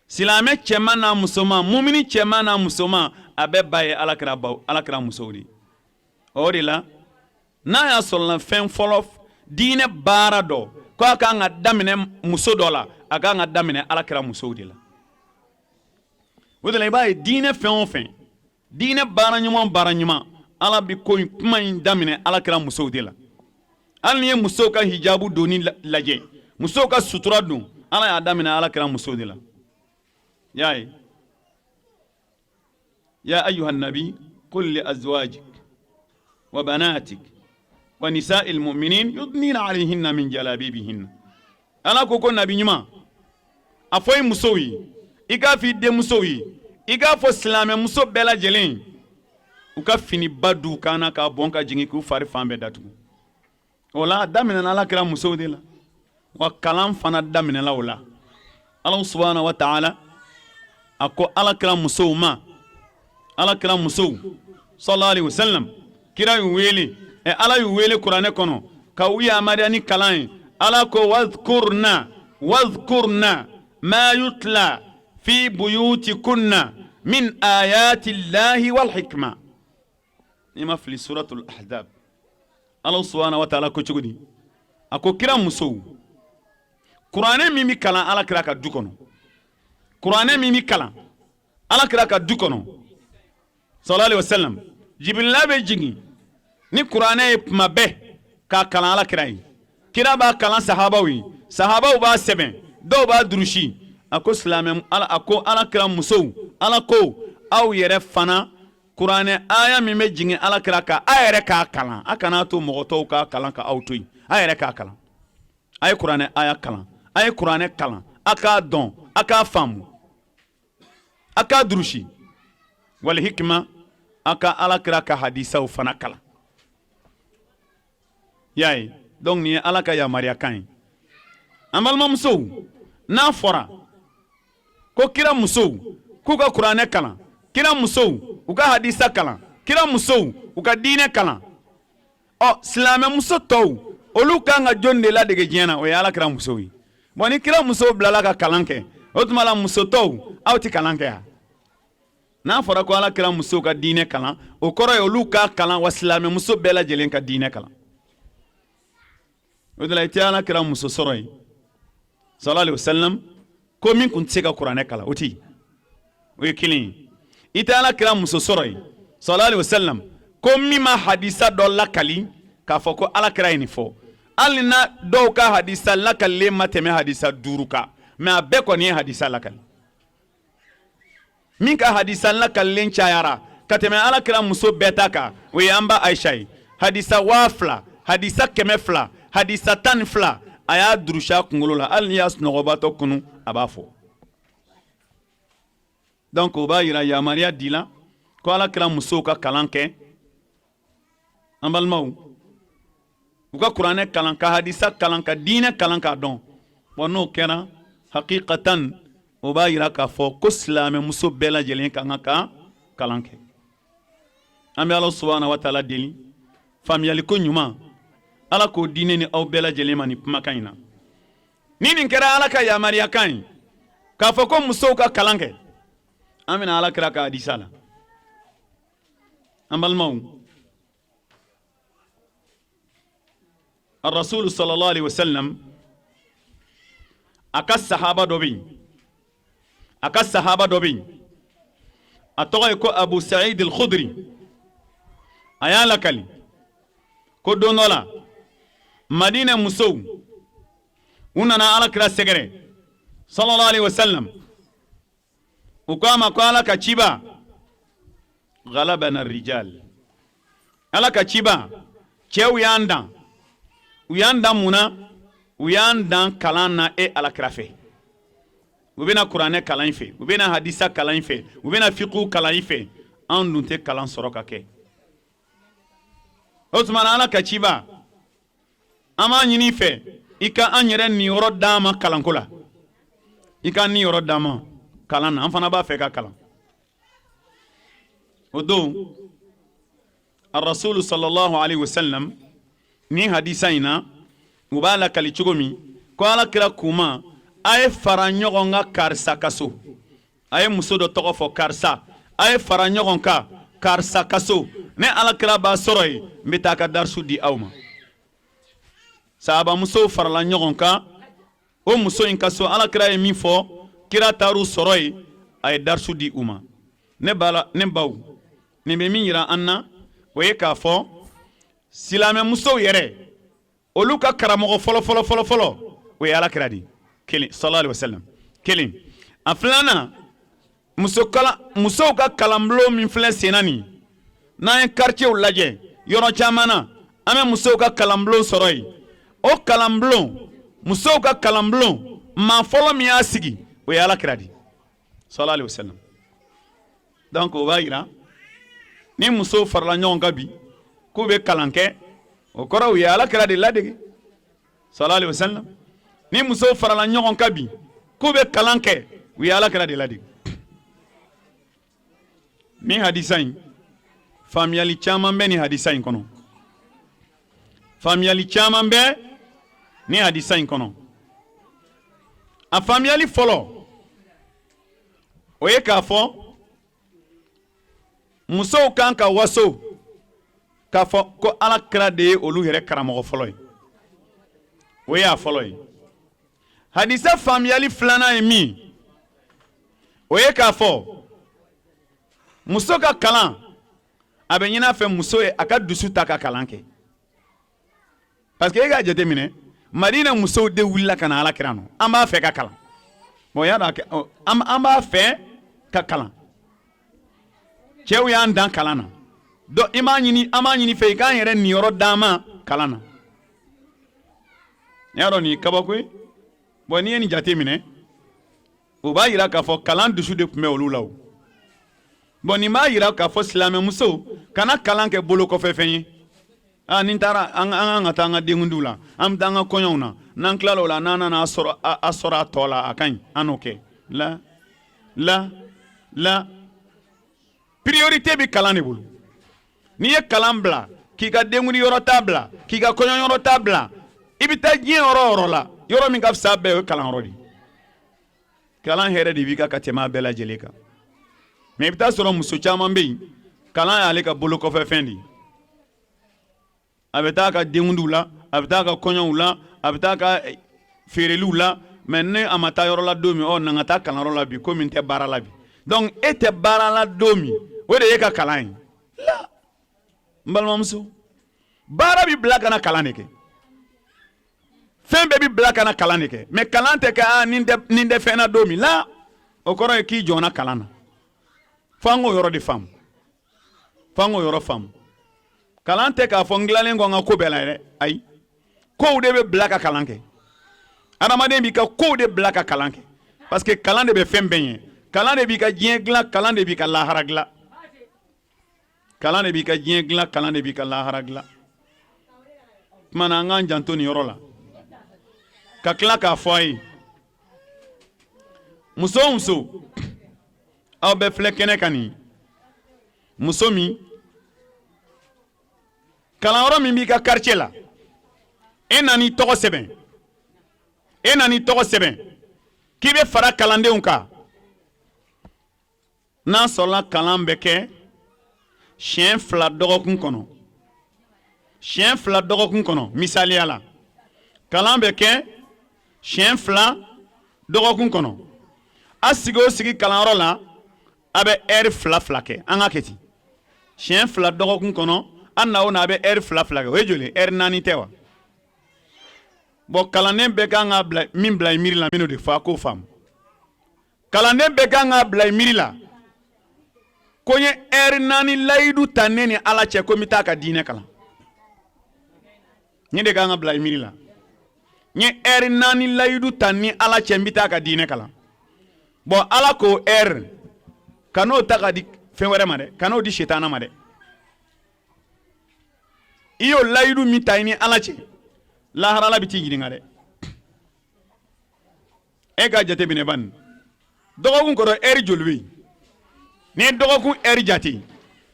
silamɛ cɛman n'a musoman mumini cɛman n'a musoman a bɛɛ ba ye alakira musow de o de la n'a y'a sɔrɔla fɛn fɔlɔ diinɛ baara dɔ ko a kan ka daminɛ muso dɔ la a kan ka daminɛ alakira musow de la o de la i b'a ye diinɛ fɛn o fɛn diinɛ baara ɲuman ala bi ko kuma in daminɛ alakira musow de la hali ni ye musow ka hijabu doni lajɛ musow ka sutura don ala y'a daminɛ alakira musow de la y'a ye ya ayuha nabi qul li azwajik wa banatik wa nisa'il mu'minin yudnina alayhinna min jalabibihinna ala ko nabi ɲuman a fɔ i musow ye i k'a fɔ i denmusow ye i k'a fɔ silamɛ muso bɛɛ lajɛlen u ka finiba d'u kan na k'a bɔn ka jigin k'u fari fan bɛɛ datugu o la a daminɛna alakira musow de la wa kalan fana daminɛla o la ala subhanahu wa ta'ala a ko alakira musow ma alakira musow sallallahu alaihi wasallam kira y'u wele ala y'u wele kuranɛ kɔnɔ ka u yamariya ni kalan ye ala ko wadhkurna ma yutla fi buyutikunna min ayati llahi wal hikma ima fili suratul ahzab Allah subhanahu wa ta'ala ko cogodi a ko kira musow kuranɛ min bi kalan alakira ka du kɔnɔ kuranɛ min bi kalan alakira ka du kɔnɔ sallallahu alaihi wasallam jibrila bɛ jigin ni kuranɛ ye tuma bɛɛ k'a kalan alakira ye kira b'a kalan sahabaw ye sahabaw b'a sɛbɛn dɔw b'a durusi a ko silamɛ a ko alakira musow ala ko aw yɛrɛ fana kuranɛ aya min bɛ jigin alakira kan a yɛrɛ k'a kalan a kana to mɔgɔ tɔw k'a kalan ka aw to yen a yɛrɛ k'a kalan a ye kuranɛ aya kalan a ye kuranɛ kalan a k'a dɔn a k'a faamu a k'a durusi wal hikma a ka alakira ka hadisaw fana kalan y'a ye donc nin ye ala ka yamaruya kan ye an balimamusow n'a fɔra ko kira musow k'u ka kuranɛ kalan kira musow u ka hadisa kalan kira musow u ka diinɛ kalan silamɛ muso tɔw olu kan ka jɔn de ladege diɲɛ na o ye alakira musow ye bon ni kira musow bilala ka kalan kɛ o tuma la muso tɔw aw tɛ kalan kɛ ya n'a fɔra ko alakira musow ka diinɛ kalan o kɔrɔ ye olu ka kalan wa silamɛ muso bɛɛ lajɛlen ka diinɛ kalan o de la i tɛ alakira muso sɔrɔ yen sallallahu alaihi wasallam ko min kun tɛ se ka kuranɛ kalan o tɛ yen o ye kelen ye i tɛ alakira muso sɔrɔ yen sallallahu alaihi wasallam ko min ma hadisa dɔ lakali k'a fɔ ko alakira ye nin fɔ hali na dɔw ka hadisa lakalilen ma tɛmɛ hadisa 5 kan mais a bɛɛ kɔni ye hadisa lakali min ka hadisa lakalilen cayara ka tɛmɛ alakira muso bɛɛ ta kan o ye an ba Aisha ye hadisa 1000 hadisa 200 hadisa 12 a y'a durusi a kunkolo la hali ni y'a sunɔgɔbatɔ kunu a b'a fɔ donc o b'a yira yamaruya dila ko alakira musow ka kalan kɛ an balimaw u ka kuranɛ kalan ka hadisa kalan ka diinɛ kalan k'a dɔn bon n'o kɛra hakikatan o b'a yira k'a fɔ ko silamɛ muso bɛɛ lajɛlen kan ka kalan kɛ an bɛ ala subhanahu wa ta'ala deli faamuyaliko ɲuman ala k'o diinɛ ni aw bɛɛ lajɛlen ma ni kumakan in na ni nin kɛra ala ka yamaruya kan ye k'a fɔ ko musow ka kalan kɛ an bɛna alakira ka hadisa la an balimaw الرسول صلى الله عليه وسلم أكا الصحابة دوبين أتوقع يكو أبو سعيد الخدري أيا لكالي كو دونولا مدينة مسو وننا على كرا سجري صلى الله عليه وسلم وقام قال كتشيبا غلبنا الرجال ala ka ciba cɛw y'an dan u y'an dan mun na u y'an dan kalan na alakira fɛ u bɛna kuranɛ kalan in fɛ u bɛna hadisa kalan in fɛ u bɛna fiqhu kalan in fɛ an dun tɛ kalan sɔrɔ ka kɛ o tuma na ala ka ciba an b'a ɲini fɛ i ka an yɛrɛ niyɔrɔ d'an ma kalanko la i ka niyɔrɔ d'an ma kalan na an fana b'a fɛ ka kalan o don arasulu sallallahu alaihi wasallam ni hadisa in na u b'a lakali cogo min ko alakira kuma a ye fara ɲɔgɔn kan karisa ka so a ye muso dɔ tɔgɔ fɔ karisa a ye fara ɲɔgɔn kan karisa ka so ne alakira b'a sɔrɔ yen n bɛ taa ka darisu di aw ma sahaba musow farala ɲɔgɔn kan o muso in ka so alakira ye min fɔ kira taar'u sɔrɔ yen a ye darisu di u ma ne baw nin bɛ min yira an na o ye k'a fɔ silamɛ musow yɛrɛ olu ka karamɔgɔ fɔlɔ o ye alakira de kelen sallallahu alaihi wasallam kelen a filanan musow ka kalanbulon min filɛ senna nin n'an ye quartierw lajɛ yɔrɔ caman na an bɛ musow ka kalanbulon sɔrɔ yen o kalanbulon musow ka kalanbulon maa fɔlɔ min y'a sigi o ye alakira de sallallahu alaihi wasallam donc o b'a yira ni musow farala ɲɔgɔn kan bi k'u bɛ kalan kɛ o kɔrɔ u ye alakira de ladege sallallahu alaihi wasallam ni musow farala ɲɔgɔn kan bi k'u bɛ kalan kɛ u ye alakira de ladege ni hadisa in faamuyali caman bɛ ni hadisa in kɔnɔ faamuyali caman bɛ ni hadisa in kɔnɔ a faamuyali fɔlɔ o ye k'a fɔ musow kan ka waso k'a fɔ ko alakira de ye olu yɛrɛ karamɔgɔ fɔlɔ ye o ye a fɔlɔ ye hadisa faamuyali filanan ye min o ye k'a fɔ muso ka kalan a bɛ ɲini a fɛ muso ye a ka dusu ta ka kalan kɛ parce que e k'a jateminɛ Madina musow de wulila ka na alakira nɔ an b'a fɛ ka kalan bon y'a dɔn an b'a fɛ ka kalan cɛw y'an dan kalan na donc an b'a ɲini fɛ i k'an yɛrɛ niyɔrɔ d'an ma kalan na y'a dɔn nin ye kabako ye bon n'i ye nin jate minɛ o b'a yira k'a fɔ kalan dusu de tun bɛ olu la o bon nin b'a yira k'a fɔ silamɛ musow kana kalan kɛ bolo kɔfɛ fɛn ye ni n taara an ka taa an ka denkundiw la an bɛ taa an ka kɔɲɔw na n'an tilala o la n'an nana a sɔrɔ a tɔ la a ka ɲi an n'o kɛ la priorité bɛ kalan de bolo n'i ye kalan bila k'i ka denkundi yɔrɔ ta bila k'i ka kɔɲɔ yɔrɔ ta bila i bɛ taa diɲɛ yɔrɔ o yɔrɔ la yɔrɔ min ka fisa bɛɛ o ye kalan yɔrɔ de kalan hɛrɛ de b'i kan ka tɛmɛ a bɛɛ lajɛlen kan mais i bɛ taa sɔrɔ muso caman bɛ yen kalan y'ale ka bolo kɔfɛ fɛn de ye a bɛ taa ka denkundiw la a bɛ taa ka kɔɲɔw la a bɛ taa ka feereliw la mais ne a ma taa yɔrɔ la don min na n ka taa kalanyɔrɔ la bi komi n tɛ baara la bi donc e tɛ baara la don min o de ye ka kalan ye la n balimamuso baara bɛ bila ka na kalan de kɛ fɛn bɛɛ bɛ bila ka na kalan de kɛ mais kalan tɛ kɛ nin tɛ fɛn na don min la o kɔrɔ ye k'i jɔnna kalan na fo an k'o yɔrɔ de faamu fo an k'o yɔrɔ faamu kalan tɛ k'a fɔ n tilalen ko n ka ko bɛɛ la yɛrɛ ayi kow de bɛ bila ka kalan kɛ adamaden b'i ka kow de bila ka kalan kɛ parce que kalan de bɛ fɛn bɛɛ ɲɛ kalan de b'i ka diɲɛ dilan kalan de b'i ka lahara dilan kalan de b'i ka diɲɛ dilan kalan de b'i ka lahara dilan tuma na an k'an janto nin yɔrɔ la ka tila k'a fɔ a ye muso o muso aw bɛ filɛ kɛnɛ kan nin muso min kalanyɔrɔ min b'i ka quartier la e nan'i tɔgɔ sɛbɛn k'i bɛ fara kalandenw kan n'a sɔrɔla kalan bɛ kɛ siɲɛ 2 dɔgɔkun kɔnɔ misaliya la kalan bɛ kɛ siɲɛ 2 dɔgɔkun kɔnɔ a sigi o sigi kalanyɔrɔ la a bɛ heure 2 kɛ an ka kɛ ten siɲɛ 2 dɔgɔkun kɔnɔ an na o na a bɛ heure 2 kɛ o ye joli heure 4 tɛ wa bon kalanden bɛɛ kan ka min bila i miiri la min'o de fɔ a k'o faamu kalanden bɛɛ kan ka bila i miiri la ko ye eri nani layidu ta ne ni ala cɛ ko n bɛ taa ka diinɛ kalan ne de kan ka bila i miiri la n ye eri nani layidu ta ni ala cɛ n bɛ taa ka diinɛ kalan bon ala ko eri kan'o ta ka di fɛn wɛrɛ ma dɛ kan'o di sitana ma dɛ i y'o layidu min ta i ni ala cɛ laharala bɛ t'i ɲininka dɛ e ka jate minɛ ban dɔgɔkun kɔrɔ eri joli bɛ yen ni ye dɔgɔkun eri jate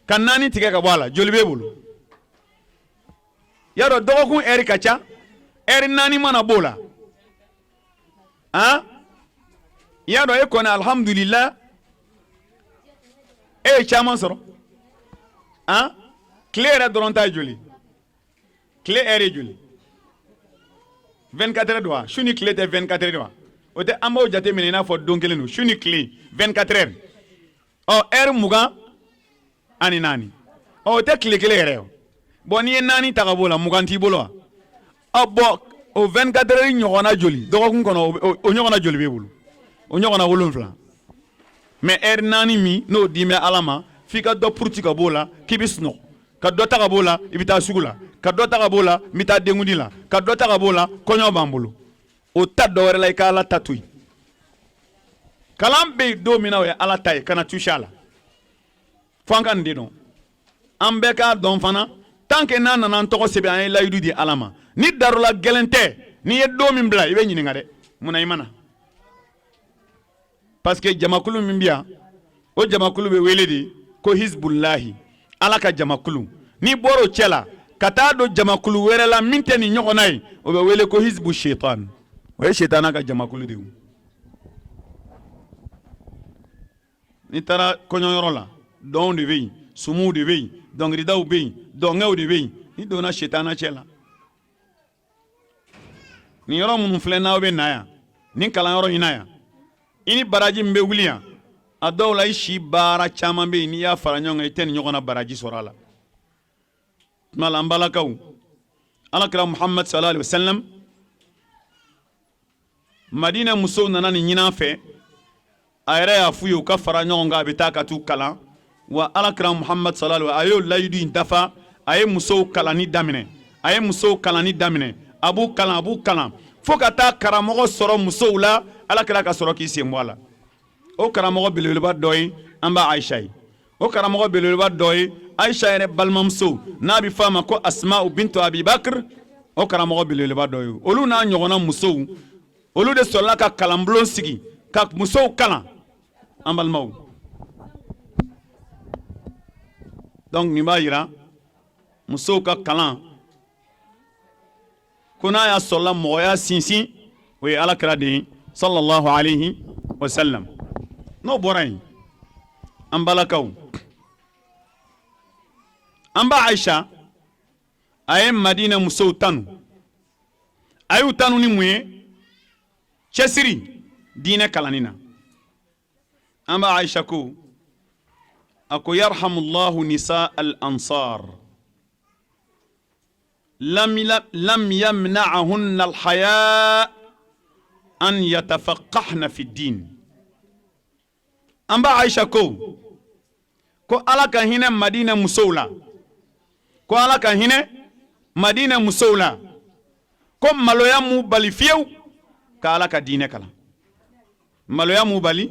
ka naani tigɛ ka bɔ a la joli b'e bolo y'a dɔn dɔgɔkun eri ka ca eri naani mana b'o la y'a dɔn e kɔni alhamdulillah e ye caman sɔrɔ tile yɛrɛ dɔrɔn ta ye joli tile eri ye joli 24 heures don wa su ni tile tɛ 24 heures don wa o tɛ an b'o jate minɛ i n'a fɔ don kelen don su ni tile 24 heures eri 20 ani 4 o tɛ tile kelen yɛrɛ o bon n'i ye 4 ta ka b'o la 20 t'i bolo wa bon o 24 heures ɲɔgɔnna joli dɔgɔkun kɔnɔ o ɲɔgɔnna joli b'e bolo o ɲɔgɔnna 7 mais eri 4 min n'o di bɛ ala ma f'i ka dɔ puruti ka b'o la k'i bɛ sunɔgɔ ka dɔ ta ka b'o la i bɛ taa sugu la ka dɔ ta ka b'o la n bɛ taa denkundi la ka dɔ ta ka b'o la kɔɲɔ b'an bolo o ta dɔ wɛrɛ la i ka ala ta to yen kalan bɛ yen don min na o ye ala ta ye kana touché a la fo an ka nin de dɔn an bɛɛ k'a dɔn fana tant que n'a nana an tɔgɔ sɛbɛn an ye layidu di ala ma ni darola gɛlɛn tɛ n'i ye don min bila i bɛ ɲininka dɛ munna i ma na parce que jamakulu min bɛ yan o jamakulu bɛ wele de ko hizbulahi ala ka jamakulu n'i bɔra o cɛ la ka taa don jamakulu wɛrɛ la min tɛ nin ɲɔgɔnna ye o bɛ wele ko hizbu shaitan o ye shaitana ka jamakulu de ye n'i taara kɔɲɔyɔrɔ la dɔnw de bɛ yen sumuw de bɛ yen dɔnkilidaw bɛ yen dɔnkɛw de bɛ yen n'i donna shaitana cɛ la nin yɔrɔ minnu filɛ n'aw bɛ na yan nin kalanyɔrɔ in na yan i ni baraji min bɛ wuli yan a dɔw la i si baara caman bɛ yen n'i y'a fara ɲɔgɔn kan i tɛ nin ɲɔgɔnna baraji sɔrɔ a la tuma la an balakaw alakira muhammad sallallahu alaihi wa sallam madina musow nana nin ɲinan fɛ a yɛrɛ y'a f'u ye u ka fara ɲɔgɔn kan a bɛ taa ka t'u kalan wa alakira muhammad sallallahu alaihi wa sallam a y'o layidu in dafa a ye musow kalanni daminɛ a b'u kalan fo ka taa karamɔgɔ sɔrɔ musow la alakira ka sɔrɔ k'i sen bɔ a la o karamɔgɔ belebeleba dɔ ye an b'a ayisa ye o karamɔgɔ belebeleba dɔ ye ayisa yɛrɛ balimamuso n'a bɛ f'a ma ko asma bintu abibakir o karamɔgɔ belebeleba dɔ ye olu n'a ɲɔgɔnna musow olu de sɔrɔla ka kalanbulon sigi ka musow kalan an balimaw donc nin b'a yira musow ka kalan ko n'a y'a sɔrɔla mɔgɔya sinsin o ye alakira de ye sallallahu alaihi wa sallam n'o bɔra yen an balakaw an b'a ayisa a ye madina musow tanu a y'u tanu ni mun ye cɛsiri diinɛ kalanni na an b'a ayisa ko a ko yarhamullahu nisa al ansar lam yamna'ahunna al haya an yatafaqahna fi din an b'a ayisa ko ala ka hinɛ madina musow la ko ala ka hinɛ madina musow la ko maloya m'u bali fiyewu ka ala ka diinɛ kalan maloya m'u bali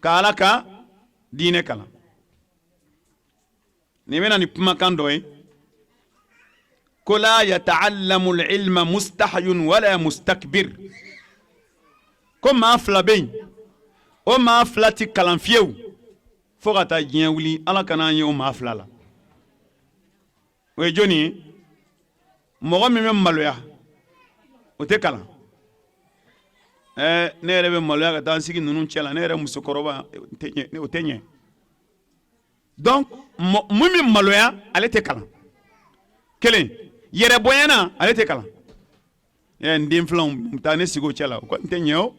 ka ala ka diinɛ kalan nin bɛna ni kumakan dɔ ye ko la yata'allamu al-ilma mustahyun wala mustakbir ko maa fila bɛ yen o maa fila ti kalan fiyewu fo ka taa diɲɛ wuli ala kana an ye o maa fila la o ye jɔnni ye mɔgɔ min bɛ maloya o tɛ kalan ne yɛrɛ bɛ maloya ka taa n sigi ninnu cɛ la ne yɛrɛ musokɔrɔba o tɛ ɲɛ donc mun bɛ maloya ale tɛ kalan kelen yɛrɛ bonyana ale tɛ kalan n den filanw taa ne sigi o cɛ la o n tɛ ɲɛ o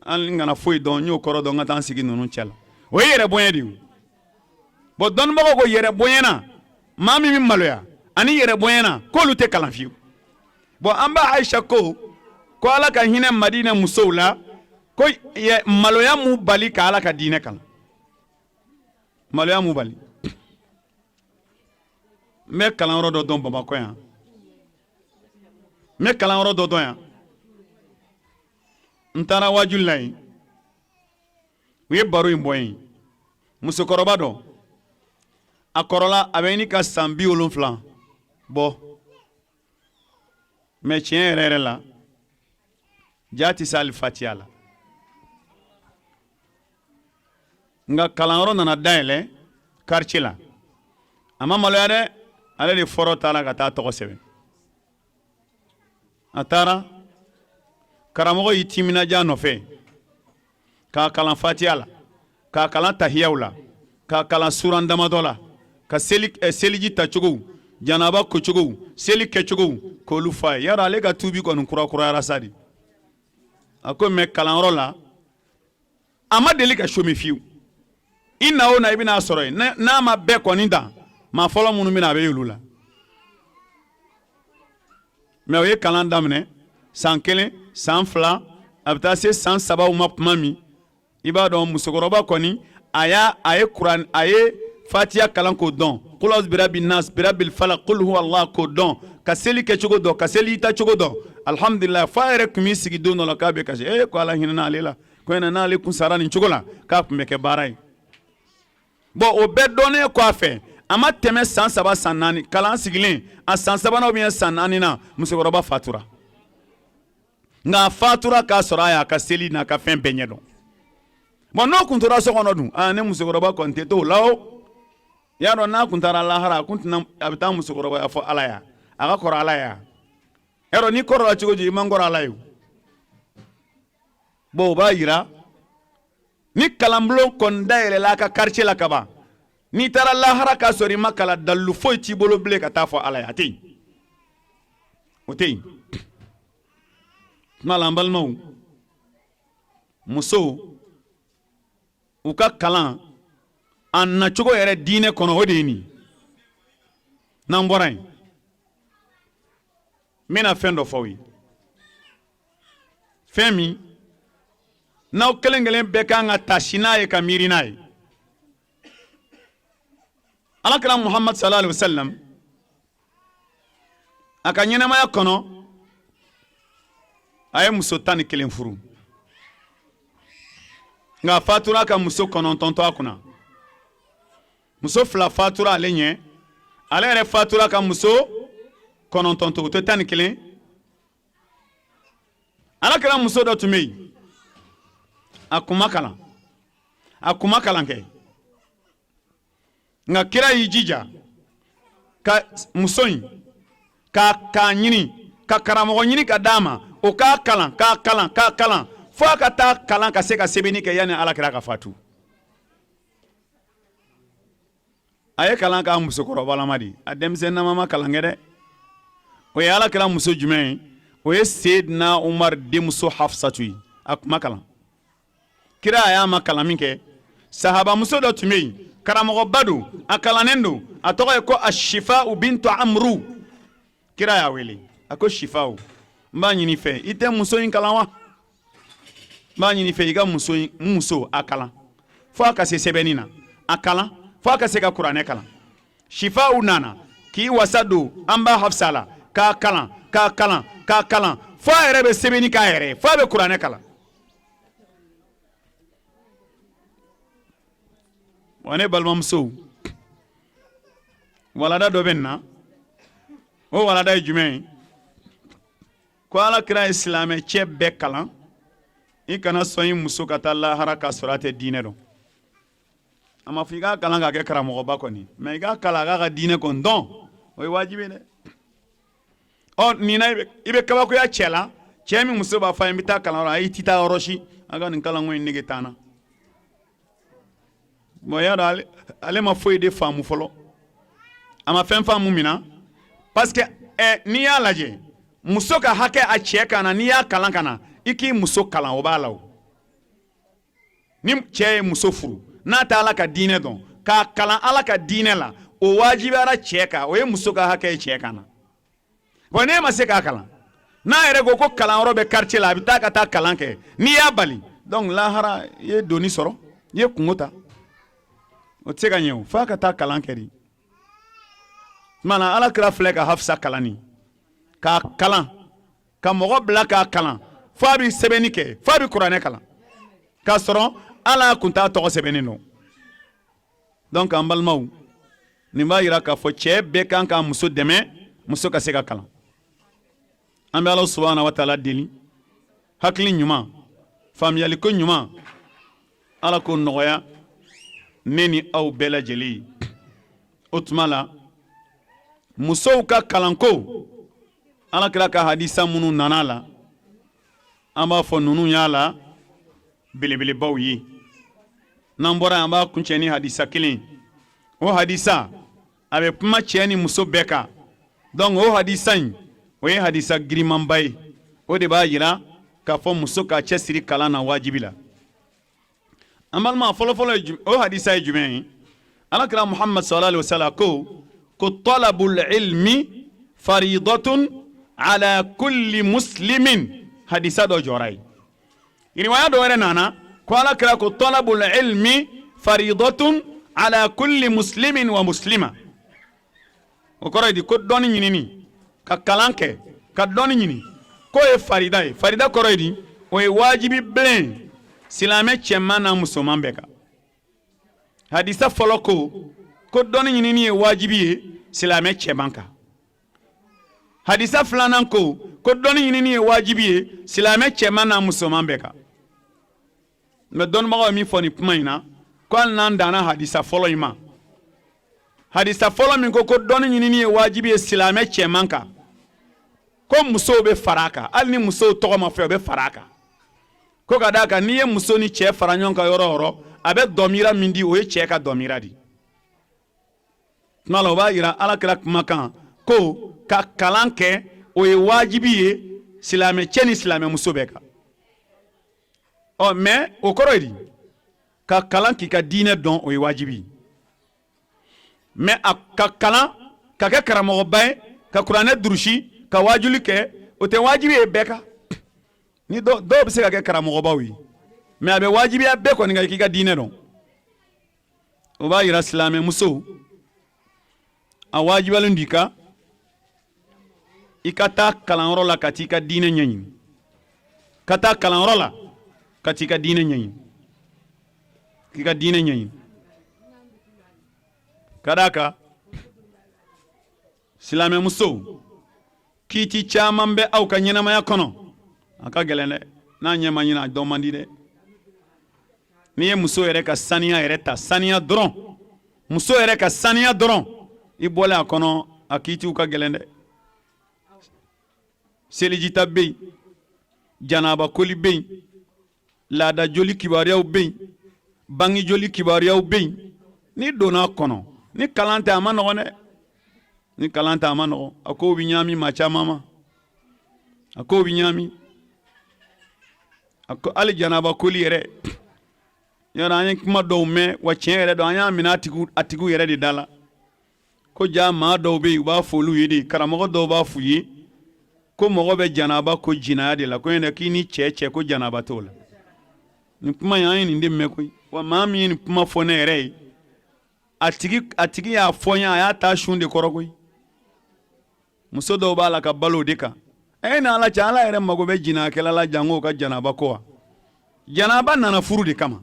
an kana foyi dɔn n y'o kɔrɔ dɔn n ka taa n sigi ninnu cɛ la o ye yɛrɛ bonya de ye bon dɔnnibagaw ko yɛrɛ bonyana maa min bɛ maloya ani yɛrɛ bonyana k'olu tɛ kalan fiyewu bon an b'a ayisa ko ala ka hinɛ madina musow la ko maloya m'u bali ka ala ka diinɛ kalan maloya m'u bali n bɛ kalanyɔrɔ dɔ dɔn Bamakɔ yan n bɛ kalanyɔrɔ dɔ dɔn yan n taara wajuli la yen u ye baro in bɔ yen musokɔrɔba dɔ a kɔrɔla a bɛ ɲini ka san 70 bɔ mais tiɲɛ yɛrɛ yɛrɛ la ja tɛ se hali fatiya la nka kalanyɔrɔ nana dayɛlɛ quartier la a ma maloya dɛ ale de fɔlɔ taara ka taa tɔgɔ sɛbɛn a taara karamɔgɔ y'i timinaja nɔfɛ k'a kalan fatiya la k'a kalan tahiyaw la k'a kalan suran damadɔ la ka seliji tacogo janaba kocogo seli kɛcogo k'olu f'a ye yarɔ ale ka tuubi kɔni kurakurayara sa de a ko mɛ kalanyɔrɔ la a ma deli ka somi fiyewu i na o na i bɛna sɔrɔ yen n'a ma bɛɛ kɔni dan maa fɔlɔ minnu bɛna a bɛ y'olu la mɛ o ye kalan daminɛ san 1 san 2 a bɛ taa se san 3 ma tuma min i b'a dɔn musokɔrɔba kɔni a ye fatiya kalan k'o dɔn qul a'udhu birabbi nas birabbil falaq qul huwa allah k'o dɔn ka seli kɛcogo dɔn ka seli tacogo dɔn alhamdulillah fa yɛrɛ tun b'i sigi don dɔ la k'a bɛ kasi ko ala hinɛna ale la ko n'ale kun sara nin cogo la k'a tun bɛ kɛ baara ye bon o bɛɛ dɔnnen kɔfɛ a ma tɛmɛ san 3 san 4 kalan sigilen a san 3nan ubiyɛn san 4 na musokɔrɔba fatura nka a fatura k'a sɔrɔ a y'a ka seli n'a ka fɛn bɛɛ ɲɛ dɔn bon n'o kun tora so kɔnɔ dun ne musokɔrɔba kɔni tɛ t'o la o y'a dɔn n'a kun taara lahara a bɛ taa musokɔrɔba fɔ ala ya a ka kɔrɔ ala ya y'a dɔn ni kɔrɔla cogo di i man kɔrɔ ala ye bon o b'a yira ni kalanbulon kɔni dayɛlɛla a ka quartier la kaban n'i taara lahara k'a sɔrɔ i ma kalan dalilu foyi t'i bolo bilen ka taa fɔ ala ye a tɛ yen o tɛ yen tuma la an balimaw musow u ka kalan a nacogo yɛrɛ diinɛ kɔnɔ o de ye nin n'an bɔra yen n bɛna fɛn dɔ fɔ aw ye fɛn min n'aw kelen kelen bɛɛ kan ka taasi n'a ye ka miiri n'a ye alakira muhammad sallallahu alaihi wasallam a ka ɲɛnamaya kɔnɔ a ye muso 11 furu nka a fatura ka muso 9 to a kunna muso 2 fatura ale ɲɛ ale yɛrɛ fatura ka muso 9 to o tɛ 11 alakira muso dɔ tun bɛ yen a kun ma kalan kɛ nka kira y'i jija ka muso in k'a ɲini ka karamɔgɔ ɲini ka d'a ma o k'a kalan fo a ka taa kalan ka se ka sɛbɛnni kɛ yanni alakira ka fatu a ye kalan k'a musokɔrɔbalama de a denmisɛnnama ma kalan kɛ dɛ o ye alakira muso jumɛn ye o ye Seydina Umar denmuso Hafsatu ye a kun ma kalan kira a y'a ma kalan min kɛ sahaba muso dɔ tun bɛ yen karamɔgɔba don a kalannen don a tɔgɔ ye ko Ashifa'u bintu Amru kira y'a wele a ko Shifa'u n b'a ɲini fɛ i tɛ muso in kalan wa n b'a ɲini fɛ i ka muso a kalan fo a ka se sɛbɛnni na a kalan fo a ka se ka kuranɛ kalan Shifa'u nana k'i wasa don an b'a Hafsa la k'a kalan fo a yɛrɛ bɛ sɛbɛnni k'a yɛrɛ ye fo a bɛ kuranɛ kalan wa ne balimamusow walada dɔ bɛ nin na o walada ye jumɛn ye ko alakira ye silamɛ cɛ bɛɛ kalan i kana sɔn i muso ka taa lahara k'a sɔrɔ a tɛ diinɛ dɔn a ma fɔ i k'a kalan k'a kɛ karamɔgɔba kɔni mɛ i k'a kalan a k'a ka diinɛ kɔni dɔn o ye wajibi ye dɛ ɔ nin na i bɛ kabakoya cɛ la cɛ min muso b'a fɔ a ye n bɛ taa kalanyɔrɔ a y'i ti taa yɔrɔ si a ka nin kalanko in nege t'an na bon y'a dɔn ale ma foyi de faamu fɔlɔ a ma fɛn faamu min na parce que n'i y'a lajɛ muso ka hakɛ a cɛ kan na n'i y'a kalan ka na i k'i muso kalan o b'a la o ni cɛ ye muso furu n'a tɛ ala ka diinɛ dɔn k'a kalan ala ka diinɛ la o wajibiyara cɛ kan o ye muso ka hakɛ ye cɛ kan na bon n'e ma se k'a kalan n'a yɛrɛ ko ko kalanyɔrɔ bɛ quartier la a bɛ taa ka taa kalan kɛ n'i y'a bali donc lahara i ye doni sɔrɔ i ye kungo ta o tɛ se ka ɲɛ o f'a ka taa kalan kɛ de mana alakira filɛ ka Hafsa kalani k'a kalan ka mɔgɔ bila k'a kalan f'a bɛ sɛbɛnni kɛ f'a bɛ kuranɛ kalan k'a sɔrɔ ala kun t'a tɔgɔ sɛbɛnnen don donc an balimaw nin b'a yira k'a fɔ cɛ bɛɛ kan k'a muso dɛmɛ muso ka se ka kalan an bɛ Ala subahana wa taala deli hakili ɲuman faamuyaliko ɲuman ala ko nɔgɔya ne ni aw bɛɛ lajɛlen ye o tuma la musow ka kalanko alakira ka hadisa minnu nana la an b'a fɔ ninnu y'a la belebelebaw ye n'an bɔra yan an b'a kuncɛ ni hadisa kelen o hadisa a bɛ kuma cɛ ni muso bɛɛ kan donc o hadisa in o ye hadisa girimanba ye o de b'a yira k'a fɔ muso ka cɛsiri kalan na wajibi la an balima fɔlɔfɔlɔ o hadisa ye jumɛn ye alakira Muhammad sallallahu alaihi wasallam ko talabul ilmi faridatun ala kulli muslimin hadisa dɔ jɔra ye riwaya dɔ wɛrɛ nana ko alakira ko talabul ilmi faridatun ala kulli muslimin wa muslima o kɔrɔ ye di ko dɔnni ɲinini ka kalan kɛ ka dɔnni ɲini ko ye farida ye farida kɔrɔ ye di o ye wajibi bilen silamɛ cɛman n'a musoman bɛɛ kan hadisa fɔlɔ ko dɔnni ɲinini ye wajibi ye silamɛ cɛman kan hadisa filanan ko dɔnni ɲinini ye wajibi ye silamɛ cɛman n'a musoman bɛɛ kan mɛ dɔnnibagaw ye min fɔ nin kuma in na ko hali n'an danna hadisa fɔlɔ in ma hadisa fɔlɔ min ko dɔnni ɲinini ye wajibi ye silamɛ cɛman kan ko musow bɛ fara a kan hali ni musow tɔgɔ ma fɛ o bɛ fara a kan ko ka d'a kan n'i ye muso ni cɛ fara ɲɔgɔn kan yɔrɔ o yɔrɔ a bɛ dɔmira min di o ye cɛ ka dɔmira di tuma la o b'a yira alakira kumakan ko ka kalan kɛ o ye wajibi ye silamɛ cɛ ni silamɛ muso bɛɛ kan ɔ mɛ o kɔrɔ ye di ka kalan k'i ka diinɛ dɔn o ye wajibi mɛ a ka kalan ka kɛ karamɔgɔba ye ka kuranɛ durusi ka wajuli kɛ o tɛ wajibi ye bɛɛ kan ni dɔw bɛ se ka kɛ karamɔgɔbaw ye mɛ a bɛ wajibiya bɛɛ kɔni kan k'i ka diinɛ dɔn o b'a yira silamɛ muso a wajibiyalen do i ka taa kalanyɔrɔ la ka t'i ka diinɛ ɲɛɲini ka taa kalanyɔrɔ la ka t'i ka diinɛ ɲɛɲini k'i ka diinɛ ɲɛɲini ka d'a kan silamɛ muso kiiti caman bɛ aw ka ɲɛnamaya kɔnɔ a ka gɛlɛn dɛ n'a ɲɛ ma ɲina a dɔn man di dɛ n'i ye muso yɛrɛ ka saniya yɛrɛ ta saniya dɔrɔn muso yɛrɛ ka saniya dɔrɔn i bɔlen a kɔnɔ a kiitiw ka gɛlɛn dɛ selijita bɛ yen janaba koli bɛ yen laada joli kibaruyaw bɛ yen bangi joli kibaruyaw bɛ yen n'i donna a kɔnɔ ni kalan tɛ a ma nɔgɔn dɛ ni kalan tɛ a ma nɔgɔn a kow bɛ ɲagami maa caman ma a kow bɛ ɲagami hali janaba koli yɛrɛ yɔrɔ an ye kuma dɔw mɛn wa tiɲɛ yɛrɛ dɔn an y'a minɛ a tigiw yɛrɛ de da la ko ja maa dɔw bɛ yen u b'a fɔ olu ye de karamɔgɔ dɔw b'a f'u ye ko mɔgɔ bɛ janaba ko jinaya de la ko yɛrɛ k'i ni cɛ ko janaba t'o la nin kuma in an ye nin de mɛn koyi wa maa min ye nin kuma fɔ ne yɛrɛ ye a tigi y'a fɔ n ye a y'a ta sun de kɔrɔ koyi muso dɔw b'a la ka balo o de kan ni ala cɛ ala yɛrɛ mago bɛ jinayakɛla la jango ka janaba ko wa janaba nana furu de kama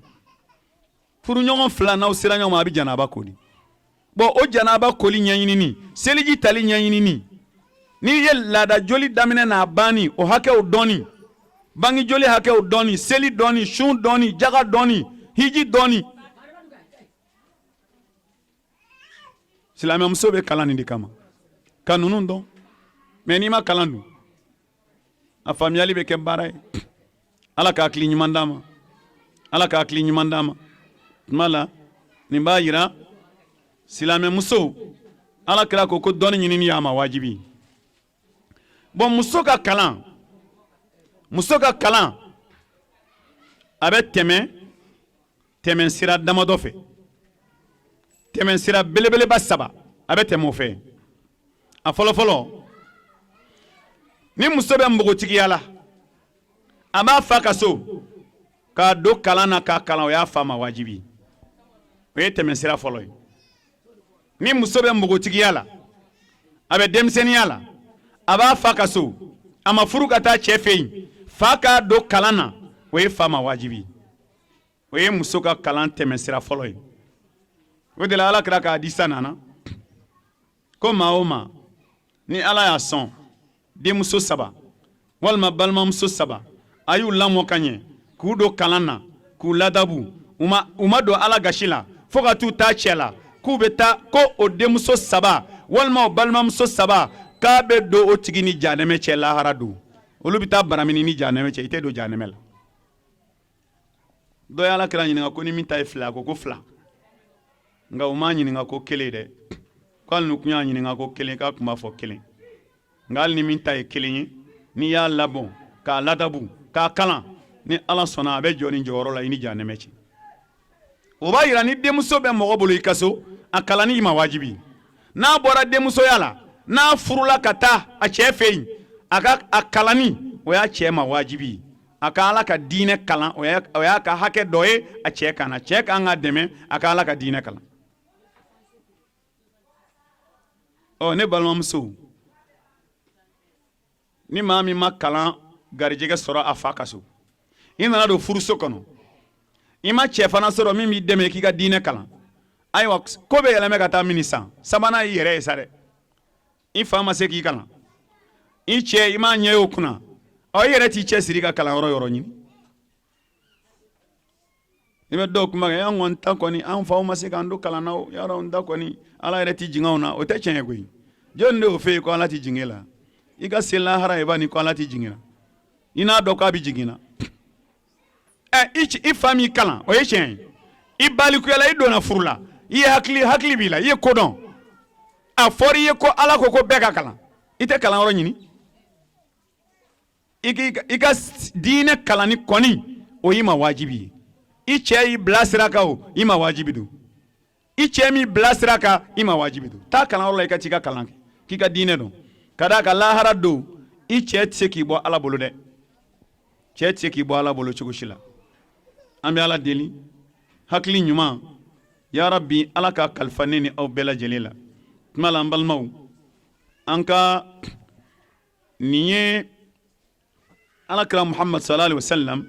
furu ɲɔgɔn fila n'aw sera ɲɔgɔn ma a bɛ janaba ko di bon o janaba koli ɲɛɲinini seliji tali ɲɛɲinini n'i ye laada joli daminɛ n'a banni o hakɛw dɔnni bangi joli hakɛw dɔnni seli dɔnni sun dɔnni jaga dɔnni hiji dɔnni silamɛ muso bɛ kalan nin de kama ka ninnu dɔn mɛ n'i ma kalan dun a faamuyali bɛ kɛ baara ye ala ka hakili ɲuman d'a ma ala ka hakili ɲuman d'a ma tuma la nin b'a yira silamɛ muso ala kira ko dɔnni ɲinini y'a ma wajibi bon muso ka kalan a bɛ tɛmɛ sira damadɔ fɛ tɛmɛ sira belebeleba saba a bɛ tɛmɛ o fɛ a fɔlɔfɔlɔ ni muso bɛ npogotigiya la a b'a fa ka so k'a don kalan na k'a kalan o y'a fa ma wajibi o ye tɛmɛsira fɔlɔ ye ni muso bɛ npogotigiya la a bɛ denmisɛnniya la a b'a fa ka so a ma furu ka taa cɛ fɛ yen fa k'a don kalan na o ye fa ma wajibi o ye muso ka kalan tɛmɛsira fɔlɔ ye o de la Alakira ka hadisa nana ko maa o maa ni Ala y'a sɔn denmuso 3 walima balimamuso 3 a y'u lamɔ ka ɲɛ k'u don kalan na k'u ladabu u ma don Ala gasi la fo ka t'u taa cɛ la k'u bɛ taa ko o denmuso 3 walima o balimamuso 3 k'a bɛ don o tigi ni jahanɛmɛ cɛ lahara don olu bɛ taa baramini ni jahanɛmɛ cɛ i tɛ don jahanɛmɛ la dɔ ye Alakira ɲininka ko ni min ta ye 2 a ko 2 nka u m'a ɲininka ko 1 dɛ ko hali ni kun y'a ɲininka ko 1 k'a tun b'a fɔ 1 nka hali ni min ta ye 1 ye n'i y'a labɔn k'a ladabu k'a kalan ni Ala sɔnna a bɛ jɔ nin jɔyɔrɔ la i ni jahanɛmɛ cɛ o b'a yira ni denmuso bɛ mɔgɔ bolo i ka so a kalanni ma wajibi n'a bɔra denmusoya la n'a furula ka taa a cɛ fɛ yen a kalanni o y'a cɛ ma wajibi a ka Ala ka diinɛ kalan o y'a ka hakɛ dɔ ye a cɛ kan na cɛ kan ka dɛmɛ a ka Ala ka diinɛ kalan ne balimamuso ni maa min ma kalan garijɛgɛ sɔrɔ a fa ka so i nana don furuso kɔnɔ i ma cɛ fana sɔrɔ min b'i dɛmɛ k'i ka diinɛ kalan ayiwa ko bɛ yɛlɛmɛ ka taa min san sabanan y'i yɛrɛ ye sa dɛ i fa ma se k'i kalan i cɛ i m'a ɲɛ y'o kunna i yɛrɛ t'i cɛ siri ka kalanyɔrɔ yɔrɔ ɲini i bɛ dɔw kuma kɛ an kɔni ta kɔni an faw ma se k'an don kalan na o yarɔ n ta kɔni Ala yɛrɛ t'i jigin anw na o tɛ tiɲɛ ye koyi jɔnni de y'o fɛ yen ko Ala t'i jigin e la i ka se lahara ye ba ni ko Ala t'i jigin na i n'a dɔn k'a bɛ jigin na i fa m'i kalan o ye tiɲɛ ye i balikuyala i donna furu la i ye hakili b'i la i ye ko dɔn a fɔra i ye ko Ala ko bɛɛ ka kalan i tɛ kalanyɔrɔ ɲini i ka diinɛ kalanni kɔni o y'i ma wajibi ye i cɛ y'i bila sira kan o i ma wajibi don i cɛ min bila sira kan i ma wajibi don taa kalanyɔrɔ la i ka t'i ka kalan kɛ k'i ka diinɛ dɔn ka d'a kan lahara don i cɛ tɛ se k'i bɔ Ala bolo dɛ cɛ tɛ se k'i bɔ Ala bolo cogo si la an bɛ Ala deli hakili ɲuman ya Rabbi Ala ka kalifa ne ni aw bɛɛ lajɛlen la tuma la an balimaw an ka nin ye Alakira Muhammad sallallahu alaihi wasallam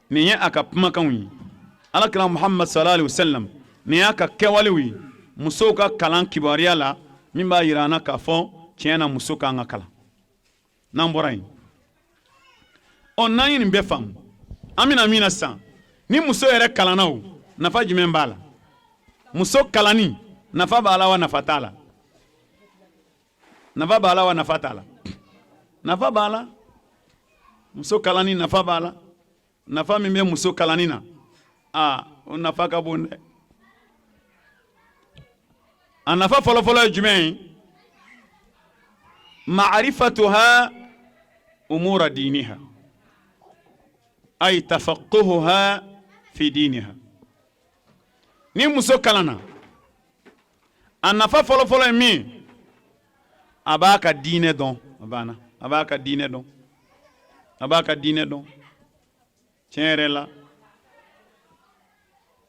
nin ye a ka kumakanw ye Alakira Muhammad sallallahu alaihi wasallam nin y'a ka kɛwalew ye musow ka kalan kibaruya la min b'a yira an na k'a fɔ tiɲɛ na muso kan ka kalan n'an bɔra yen n'an ye nin bɛɛ faamu an bɛna min na sisan ni muso yɛrɛ kalanna o nafa jumɛn b'a la muso kalanni nafa b'a la wa nafa t'a la nafa b'a la wa nafa t'a la nafa b'a la muso kalanni nafa b'a la nafa min bɛ muso kalanni na o nafa ka bon dɛ a nafa fɔlɔfɔlɔ ye jumɛn ye ma'rifatuha umura diniha ay tafaqquhuha fi diniha ni muso kalanna a nafa fɔlɔfɔlɔ ye min a b'a ka diinɛ dɔn a b'a ka diinɛ dɔn a b'a ka diinɛ dɔn tiɲɛ yɛrɛ la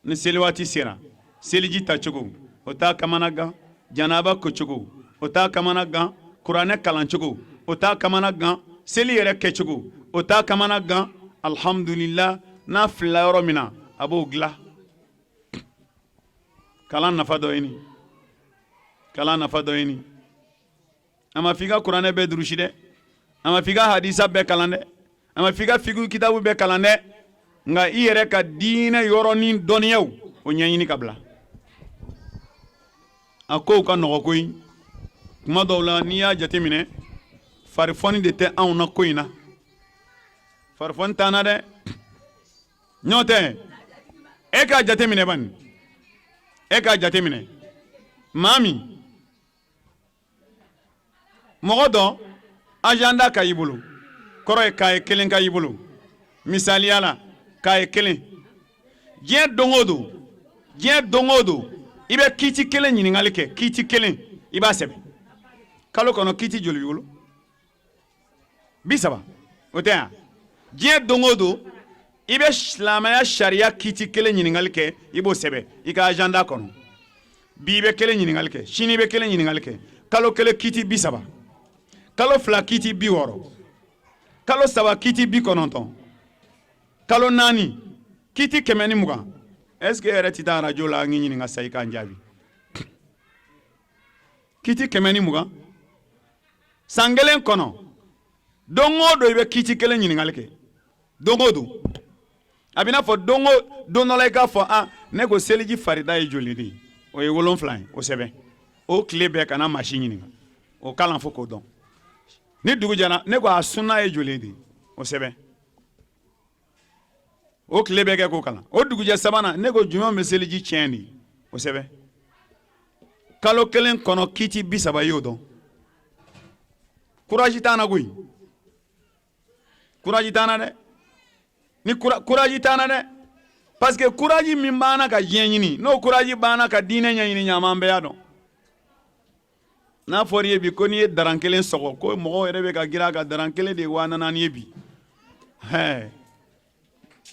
ni seli waati sera seliji tacogo o t'a kamana gan janaba kocogo o t'a kamana gan kuranɛ kalancogo o t'a kamana gan seli yɛrɛ kɛcogo o t'a kamana gan alhamdulillah n'a filila yɔrɔ min na a b'o dilan kalan nafa dɔ ye nin kalan nafa dɔ ye nin a ma f'i ka kuranɛ bɛɛ durusi dɛ a ma f'i ka hadisa bɛɛ kalan dɛ a ma f'i ka fiqhu kitabu bɛɛ kalan dɛ nka i yɛrɛ ka diinɛ yɔrɔnin dɔnniyaw o ɲɛɲini ka bila a kow ka nɔgɔ koyi kuma dɔw la n'i y'a jateminɛ farifɔni de tɛ anw na ko in na farifɔni t'an na dɛ ɲɔ tɛ e k'a jateminɛ bani e k'a jateminɛ maa min mɔgɔ dɔ agenda ka y'i bolo kɔrɔ ye k'a ye kelen ka y'i bolo misaliya la k'a ye kelen diɲɛ don o don i bɛ kiiti kelen ɲininkali kɛ kiiti kelen i b'a sɛbɛn kalo kɔnɔ kiiti joli b'i bolo 30 o tɛ yan diɲɛ don o don i bɛ silamɛya sariya kiti kelen ɲininkali kɛ i b'o sɛbɛ i ka agenda kɔnɔ bi i bɛ kelen ɲininkali kɛ sini i bɛ kelen ɲininkali kɛ kalo kelen kiti 30 kalo fila kiti 60 kalo saba kiti 90 kalo naani kiti 120 est-ce que yɛrɛ ti taa radio la an k'i ɲininka sa i k'an jaabi kiti 120 san kelen kɔnɔ don o don i bɛ kiti kelen ɲininkali kɛ don o don a bɛ n'a fɔ don dɔ la i k'a fɔ ne ko seliji farida ye joli de ye o ye 7 ye o sɛbɛn o tile bɛɛ kana maa si ɲininka o kalan fo k'o dɔn ni dugu jɛra ne ko a sunna ye joli de ye o sɛbɛn o tile bɛɛ kɛ k'o kalan o dugujɛ sabanan ne ko jumɛn bɛ seliji tiɲɛ de ye o sɛbɛn kalo kelen kɔnɔ kiti 30 y'o dɔn courage t'an na koyi courage t'an na dɛ ni courage t'an na dɛ parce que courage min b'an na ka diɲɛ ɲini n'o courage b'an na ka diinɛ ɲɛɲini ɲaman bɛɛ y'a dɔn n'a fɔra i ye bi ko n'i ye daran kelen sɔgɔ ko mɔgɔw yɛrɛ bɛ ka girin a kan daran kelen de ye 4000 ye bi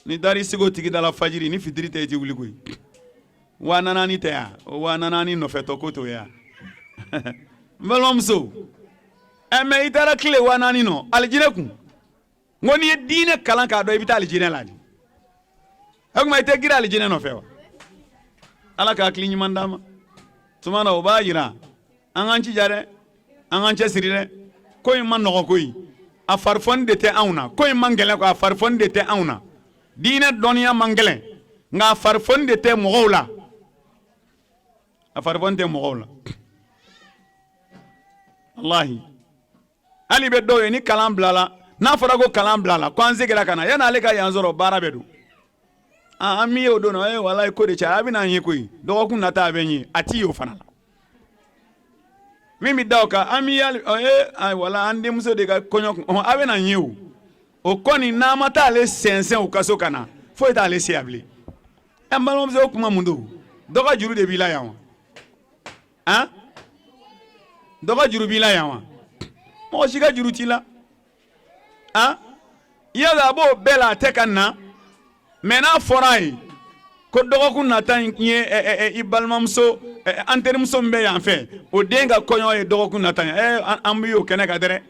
ni dari sigi o tigi da la fajiri ni fitiri tɛ i ti wuli koyi 4000 tɛ yan o 4000 nɔfɛtɔ ko t'o ye yan n balimamuso mais i taara tile 4000 nɔ alijinɛ kun n ko n'i ye diinɛ kalan k'a dɔn i bɛ taa alijinɛ la de o tuma i tɛ girin alijinɛ nɔfɛ wa ala ka hakili ɲuman d'an ma tuma na o b'a jira an k'an cija dɛ an k'an cɛsiri dɛ ko in ma nɔgɔ koyi a farifoni de tɛ anw na ko in man gɛlɛn ko a farifoni de tɛ anw na diinɛ dɔnniya man gɛlɛn nka a farifoni de tɛ mɔgɔw la a farifoni tɛ mɔgɔw la wallahi hali bɛ dɔw ye ni kalan bilala n'a fɔra ko kalan bilala ko an seginna ka na yanni ale ka yan sɔrɔ baara bɛ don an mi ye o don na wallahi ko de cɛ a bɛ n'an ye koyi dɔgɔkun nata a bɛ n ye a ti ye o fana la min bɛ da o kan an mi wala an denmuso de ka kɔɲɔ kun a bɛ n'an ye o kɔni n'an ma taa ale sɛnsɛn o ka so ka na foyi t'ale se yan bilen n balimamuso o kuma mun don dɔ ka juru de b'i la yan wa dɔ ka juru b'i la yan wa mɔgɔ si ka juru t'i la yala a b'o bɛɛ la a tɛ ka na mais n'a fɔra a ye ko dɔgɔkun nata in ye i balimamuso an terimuso min bɛ yan fɛ o den ka kɔɲɔ ye dɔgɔkun nata ye an bɛ y'o kɛnɛ kan dɛrɛ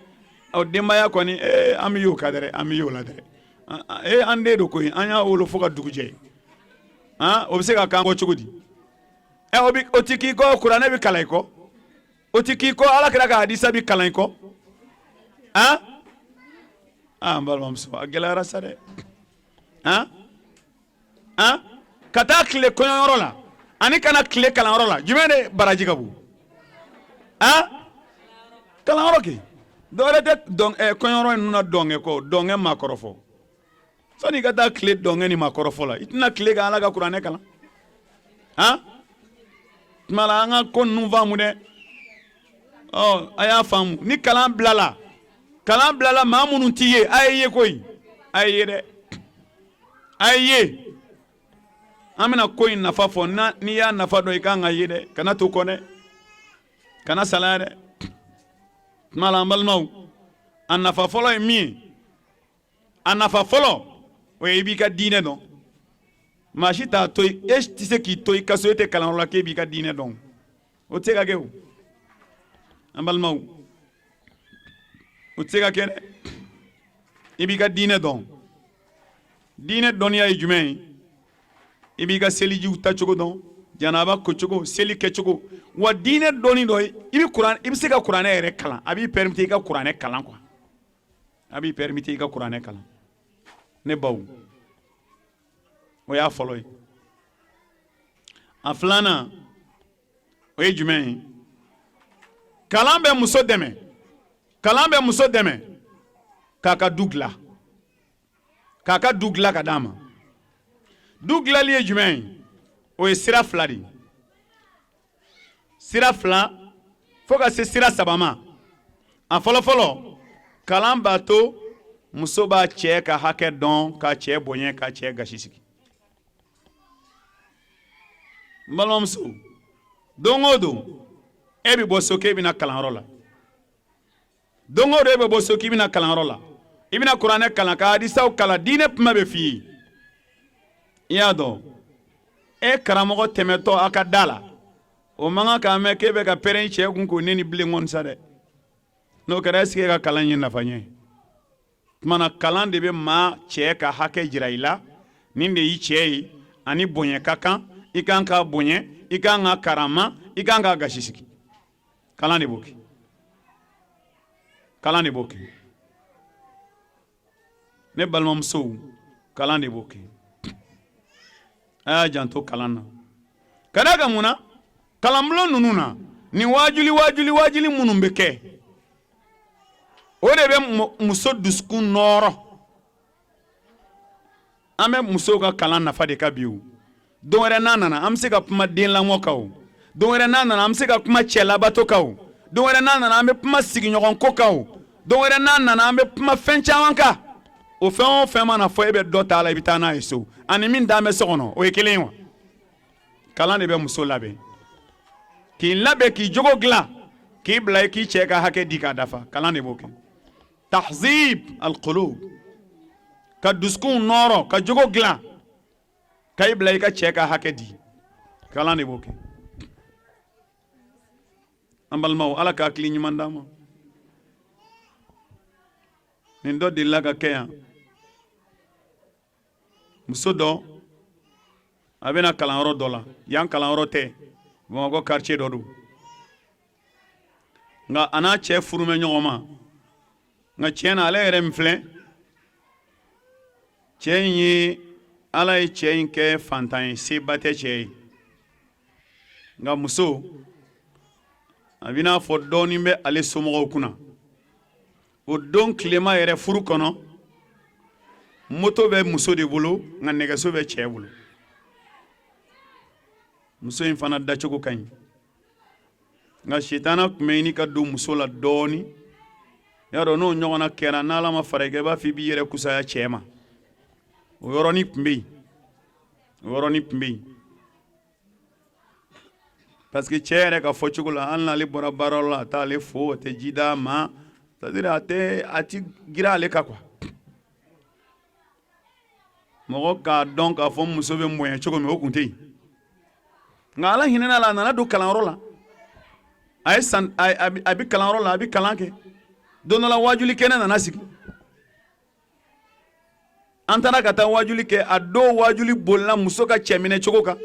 o denbaya kɔni an bɛ y'o kan dɛrɛ an bɛ y'o la dɛrɛ an den don koyi an y'a wolo fo ka dugu jɛ o bɛ se ka k'an kɔ cogo di o ti k'i kɔ kuranɛ bɛ kalan i kɔ o ti k'i kɔ ala kɛra ka hadisa bɛ kalan i kɔ n balimamuso a gɛlɛyara sa dɛ ka taa tile kɔɲɔyɔrɔ la ani kana tile kalanyɔrɔ la jumɛn de baraji ka bon kalanyɔrɔ kɛ dɔwɛrɛ tɛ kɔɲɔyɔrɔ ninnu na dɔnkɛ kɔ dɔnkɛ maakɔrɔfɔ sani i ka taa tile dɔnkɛ ni maakɔrɔfɔ la i tɛna tile ka ala ka kuranɛ kalan tuma la an ka ko ninnu faamu dɛ a y'a faamu ni kalan bilala maa minnu t'i ye a ye ye koyi a ye ye dɛ a ye ye an bɛna ko in nafa fɔ n'i y'a nafa dɔn i kan ka ye dɛ kana to kɔ dɛ kana salaya dɛ tuma la an balimaw a nafa fɔlɔ ye min ye a nafa fɔlɔ o ye i b'i ka diinɛ dɔn maa si t'a to e tɛ se k'i to i ka so e tɛ kalanyɔrɔ la k'e b'i ka diinɛ dɔn o tɛ se ka kɛ o an balimaw o tɛ se ka kɛ dɛ i b'i ka diinɛ dɔn diinɛ dɔnniya ye jumɛn ye i b'i ka selijiw tacogo dɔn janaba kocogo seli kɛcogo wa diinɛ dɔnni dɔ i bɛ se ka kuranɛ yɛrɛ kalan a b'i permettre i ka kuranɛ kalan quoi a b'i permettre i ka kuranɛ kalan ne baw o y'a fɔlɔ ye a filanan o ye jumɛn ye kalan bɛ muso dɛmɛ k'a ka du dilan k'a ka du dilan ka d'a ma du dilanli ye jumɛn ye o ye sira fila de ye sira fila fo ka se sira saba ma a fɔlɔfɔlɔ kalan b'a to muso b'a cɛ ka hakɛ dɔn ka cɛ bonya ka cɛ gasi sigi n balimamuso don o don e bɛ bɔ so k'e bɛna kalanyɔrɔ la don o don e bɛ bɔ so k'i bɛna kalanyɔrɔ la i bɛna kuranɛ kalan ka hadisaw kalan diinɛ kuma bɛ f'i ye i y'a dɔn e karamɔgɔ tɛmɛtɔ a ka da la o man kan k'a mɛn k'e bɛ ka pɛrɛn cɛ kun k'o ne ni bilen kɔni sa dɛ n'o kɛra est-ce que e ka kalan ye nafa ɲɛ tumana kalan de bɛ maa cɛ ka hakɛ jira i la nin de y'i cɛ ye ani bonya ka kan i kan k'a bonya i kan k'a karama i kan k'a gasi sigi kalan de b'o kɛ kalan de b'o kɛ ne balimamusow kalan de b'o kɛ a y'a janto kalan na ka d'a kan mun na kalanbulon ninnu na ni wajuli minnu bɛ kɛ o de bɛ muso dusukun nɔrɔ an bɛ musow ka kalan nafa de ka bi o don wɛrɛ n'a nana an bɛ se ka kuma den lamɔ kan o don wɛrɛ n'a nana an bɛ se ka kuma cɛ labato kan o don wɛrɛ n'a nana an bɛ kuma sigiɲɔgɔn ko kan o don wɛrɛ n'a nana an bɛ kuma fɛn caman kan o fɛn o fɛn mana fɔ e bɛ dɔ ta la i bɛ taa n'a ye so ani min dan bɛ so kɔnɔ o ye kelen ye wa kalan de bɛ muso labɛn k'i labɛn k'i jogo dilan k'i bila i k'i cɛ ka hakɛ di k'a dafa kalan de b'o kɛ tahzib alqulub ka dusukun nɔrɔ ka jogo dilan ka i bila i ka cɛ ka hakɛ di kalan de b'o kɛ an balimaw ala ka hakili ɲuman d'an ma nin dɔ delila ka kɛ yan muso dɔ a bɛna kalanyɔrɔ dɔ la yan kalanyɔrɔ tɛ Bamakɔ quartier dɔ don nka a n'a cɛ furu bɛ ɲɔgɔn ma nka tiɲɛ na ale yɛrɛ min filɛ cɛ in ye ala ye cɛ in kɛ fantan ye seba tɛ cɛ ye nka muso a bɛ n'a fɔ dɔɔnin bɛ ale somɔgɔw kunna o don tilema yɛrɛ furu kɔnɔ moto bɛ muso de bolo nka nɛgɛso bɛ cɛ bolo muso in fana dacogo ka ɲi nka sitana tun bɛ ɲini ka don muso la dɔɔnin y'a dɔn n'o ɲɔgɔnna kɛra n'ala ma fara i kan i b'a fɔ i b'i yɛrɛ kusaya cɛ ma o yɔrɔnin tun bɛ yen o yɔrɔnin tun bɛ yen parce que cɛ yɛrɛ ka fɔ cogo la hali n'ale bɔra baarayɔrɔ la a t'ale fo a tɛ ji d'a ma c'est-à-dire a tɛ gira ale kan quoi mɔgɔ k'a dɔn k'a fɔ muso bɛ mɔɲɛ cogo min o tun tɛ yen nka ala hinɛna la a nana don kalanyɔrɔ la a bɛ kalanyɔrɔ la a bɛ kalan kɛ don dɔ la wajuli kɛnɛ nana sigi an taara ka taa wajuli kɛ a don wajuli bolila muso ka cɛminɛ cogo kan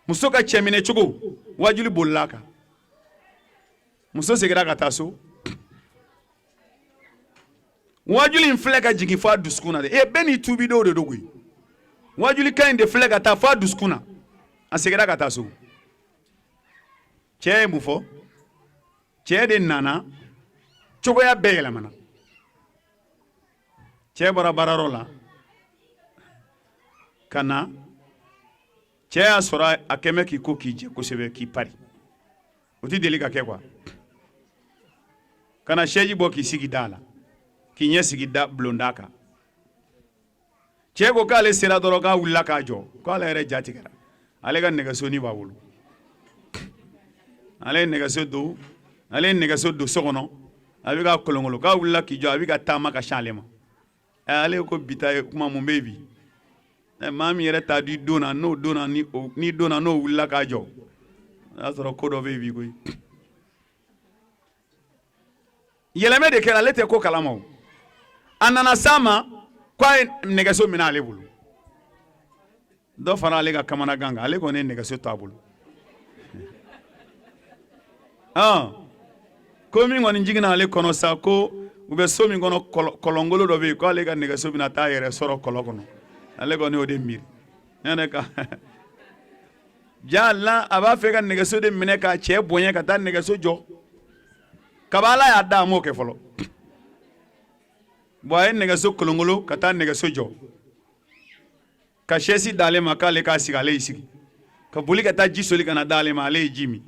muso ka cɛminɛ cogo wajuli bolila a kan muso seginna ka taa so wajuli in filɛ ka jigin f'a dusukun na de bɛɛ n'i tuubidenw de don koyi wajuli kan in de filɛ ka taa f'a dusukun na a seginna ka taa so cɛ ye mun fɔ cɛ de nana cogoya bɛɛ yɛlɛmana cɛ bɔra baarayɔrɔ la ka na cɛ y'a sɔrɔ a kɛmɛ k'i ko k'i jɛ kosɛbɛ k'i pari o tɛ deli ka kɛ quoi ka na sɛji bɔ k'i sigi da la k'i ɲɛ sigi bulonda kan cɛ ko k'ale sera dɔrɔn k'a wulila k'a jɔ k'ale yɛrɛ ja tigɛra ale ka nɛgɛsoni b'a bolo ale ye nɛgɛso don so kɔnɔ a bɛ ka kolonkolon k'a wulila k'i jɔ a bɛ ka taama ka sin ale ma ale ko bi ta ye kuma mun bɛ bi maa min yɛrɛ t'a di don na n'o wulila k'a jɔ o y'a sɔrɔ ko dɔ bɛ bi koyi yɛlɛmɛ de kɛra ale tɛ ko kalama o a nana s'a ma k'a ye nɛgɛso minɛ ale bolo dɔ fara ale ka kamanagan kan ale kɔni ye nɛgɛso to a bolo ko min kɔni jiginna ale kɔnɔ sa ko u bɛ so min kɔnɔ kɔlɔnkolo dɔ bɛ yen k'ale ka nɛgɛso bɛna taa yɛrɛ sɔrɔ kɔlɔn kɔnɔ ale kɔni y'o de miiri ne ka jaa a b'a fɛ ka nɛgɛso de minɛ k'a cɛ bonya ka taa nɛgɛso jɔ kaba ala y'a da a m'o kɛ fɔlɔ bon a ye nɛgɛso kolonkolo ka taa nɛgɛso jɔ ka sɛsi d'ale ma k'ale k'a sigi ale y'i sigi ka boli ka taa ji soli ka na d'ale ma ale ye ji min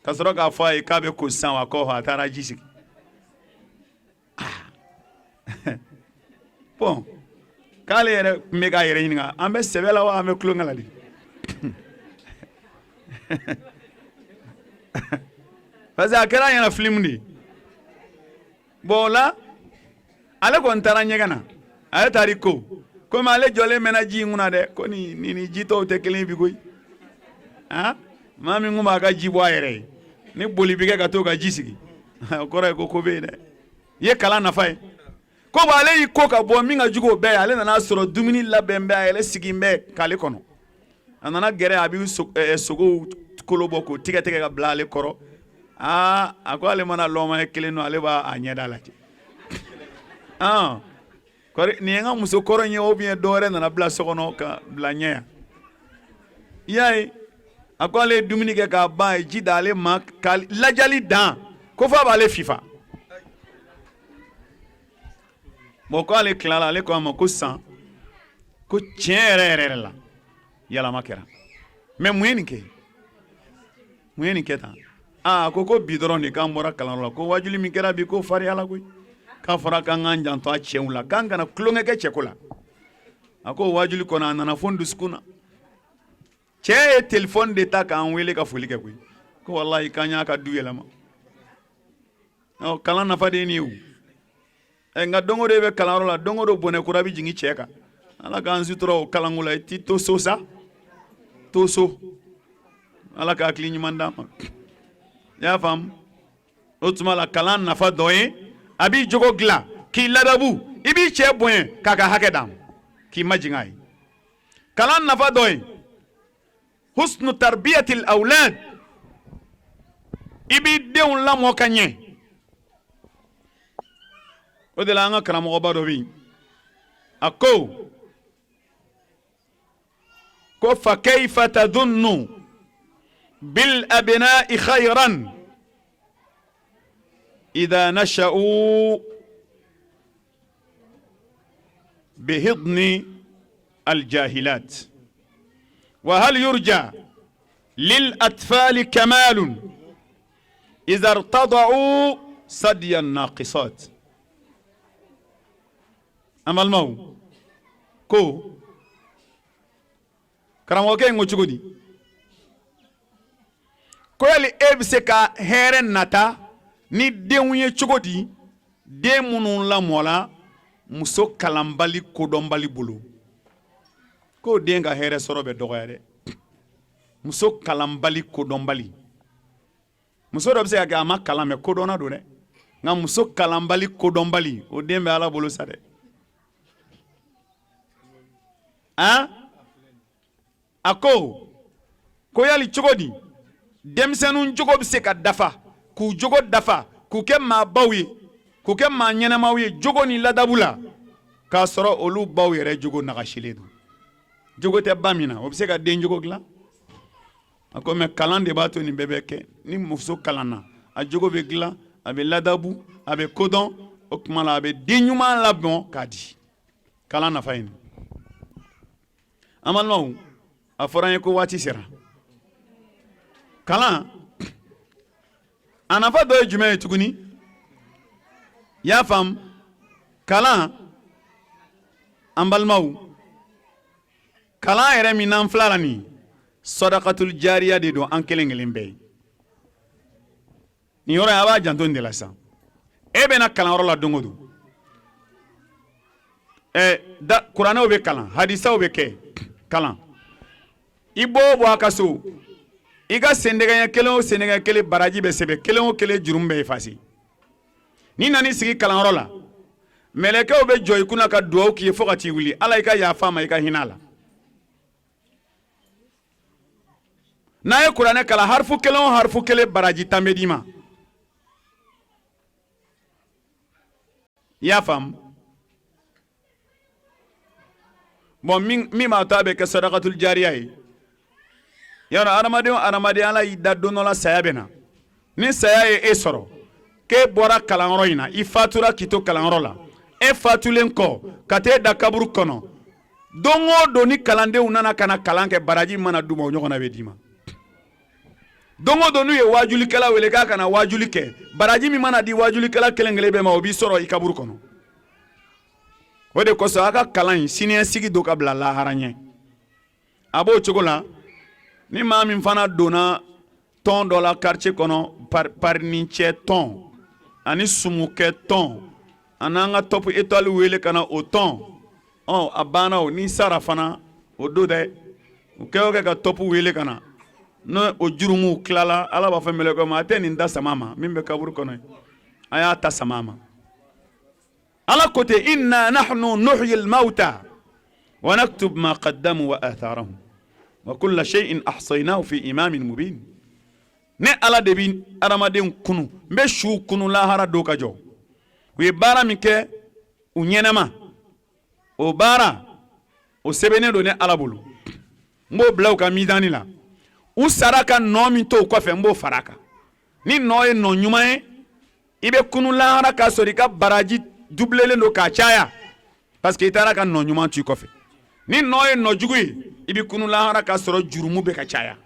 ka sɔrɔ k'a fɔ a ye k'a bɛ ko sisan wa kɔ a taara ji sigi bon k'ale yɛrɛ tun bɛ k'a yɛrɛ ɲininka an bɛ sɛbɛ la wa an bɛ tulonkɛ la de parce que a kɛra ɲɛna film de bon o la ale kɔni taara ɲɛgɛn na a ye taari ko komi ale jɔlen mɛna ji in kunna dɛ ko ni ji tɔw tɛ kelen bi koyi maa min kun b'a ka ji bɔ a yɛrɛ ye ni boli bi kɛ ka to ka ji sigi o kɔrɔ ye ko bɛ yen dɛ i ye kalan nafa ye ko ale y'i ko ka bɔ min ka jugu o bɛɛ ye ale nana sɔrɔ dumuni labɛn bɛ a yɛrɛ sigi bɛ k'ale kɔnɔ a nana gɛrɛ a bɛ sogow kolo bɔ k'o tigɛ tigɛ ka bila ale kɔrɔ a ko ale mana lɔma kelen don ale b'a ɲɛda lajɛ nin ye n ka muso kɔrɔ ye ou bien dɔ wɛrɛ nana bila so kɔnɔ ka bila ɲɛ yan i y'a ye a ko ale ye dumuni kɛ k'a ban a ye ji da ale ma ka lajali dan ko f'a b'ale fifa bon ko ale tilala ale ko a ma ko san ko tiɲɛ yɛrɛ la yalama kɛra mais mun ye nin kɛ tan a ko bi dɔrɔn de k'an bɔra kalanyɔrɔ la ko wajuli min kɛra bi ko fariya la koyi k'a fɔra k'an k'an janto a cɛw la k'an kana tulonkɛ kɛ cɛko la a ko wajuli kɔnɔ a nana fo n dusukun na cɛ ye telefɔni de ta k'an wele ka foli kɛ koyi ko walahi k'an y'a ka du yɛlɛma kalan nafa de ye nin ye o nka don o don e bɛ kalanyɔrɔ la don o don bɔnɛ kura bɛ jigin cɛ kan ala k'an sutura o kalanko la i t'i to so sa to so ala ka hakili ɲuman d'a ma i y'a faamu o tuma la kalan nafa dɔ ye a b'i jogo dilan k'i ladabu i b'i cɛ bonya k'a ka hakɛ d'a ma k'i majigin a ye kalan nafa dɔ ye husnu tarbiyatil awlad i b'i denw lamɔ ka ɲɛ o de la an ka karamɔgɔba dɔ bɛ yen a ko fa kayfa tadunnu bil abna'i khayran idha nasha'u bihidni الجاهلات وهل يرجى للأطفال كمال إذا ارتضعوا صدي الناقصات أما المو كو كراموكي نغوچغودي ko yali e bɛ se ka hɛrɛ nata ni denw ye cogo di den minnu lamɔla muso kalanbali kodɔnbali bolo ko den ka hɛrɛ sɔrɔ bɛ dɔgɔya dɛ muso kalanbali kodɔnbali muso dɔ bɛ se ka kɛ a ma kalan mɛ kodɔnna don dɛ nka muso kalanbali kodɔnbali o den bɛ ala bolo sa dɛ a ko yali cogo di denmisɛnninw jogo bɛ se ka dafa k'u jogo dafa k'u kɛ maabaw ye k'u kɛ maa ɲɛnamaw ye jogo ni ladabu la k'a sɔrɔ olu baw yɛrɛ jogo nagasilen don jogo tɛ ba min na o bɛ se ka den jogo dilan a ko mɛ kalan de b'a to nin bɛɛ bɛ kɛ ni muso kalanna a jogo bɛ dilan a bɛ ladabu a bɛ kodɔn o tuma la a bɛ den ɲuman labɛn k'a di kalan nafa ye nin an balimaw a fɔra an ye ko waati sera kalan a nafa dɔ ye jumɛn ye tuguni i y'a faamu kalan an balimaw kalan yɛrɛ min n'an filɛ la nin sadakatul jariya de don an kelen kelen bɛɛ ye nin yɔrɔ in a b'a janto nin de la sisan e bɛna kalanyɔrɔ la don o don kuranɛw bɛ kalan hadisaw bɛ kɛ kalan i bɔ a ka so i ka sendɛgɛɲɛ kelen o sendɛgɛɲɛ kelen baraji bɛ sɛbɛn kelen o kelen jurumu bɛ efase n'i nana i sigi kalanyɔrɔ la mɛlɛkɛw bɛ jɔ i kunna ka dugawu k'i ye fo ka t'i wuli ala i ka yafa ma i ka hinɛ a la n'a ye kuranɛ kalan harifu kelen o harifu kelen baraji tan bɛ d'i ma i y'a faamu bon min b'a to a bɛ kɛ sadakatul jariya ye yɔrɔ adamaden ala y'i da don dɔ la saya bɛ na ni saya ye e sɔrɔ k'e bɔra kalanyɔrɔ in na i fatura k'i to kalanyɔrɔ la e fatulen kɔ ka t'e da kaburu kɔnɔ don o don ni kalandenw nana ka na kalan kɛ baraji mana d'u ma o ɲɔgɔnna bɛ d'i ma don o don n'u ye wajulikɛla wele k'a kana wajuli kɛ baraji min mana di wajulikɛla kelen kelen bɛɛ ma o b'i sɔrɔ i kaburu kɔnɔ o de kosɔn a ka kalan in siniɲɛsigi don ka bila lahara ɲɛ a b'o cogo la ni maa min fana donna tɔn dɔ la quartier kɔnɔ parinicɛ tɔn ani sumukɛ tɔn ani an ka top étoile wele ka na o tɔn a banna o ni sara fana o don dɛ u kɛ o kɛ ka tɔpu wele ka na n'o o jurumu tilala ala b'a fɔ mɛlɛkɛw ma a tɛ nin da sama ma min bɛ kaburu kɔnɔ a y'a ta sama ma ala ko ten inna nahnu nuhyi al-mawta wa naktub ma qaddamu wa atharahum wa kulla shay'in ahsaynahu fi imamin mubin ne ala de bi adamaden kunu n bɛ su kunu lahara don ka jɔ u ye baara min kɛ u ɲɛnɛma o baara o sɛbɛnnen don ne ala bolo n b'o bila u ka mizani la u sara ka nɔ min to o kɔfɛ n b'o fara a kan ni nɔ ye nɔ ɲuman ye i bɛ kunu lahara k'a sɔrɔ i ka baraji dublelen don k'a caya parce que i taara ka nɔ ɲuman to i kɔfɛ ni nɔ ye nɔ jugu ye i bɛ kunu lahara k'a sɔrɔ jurumu bɛ ka caya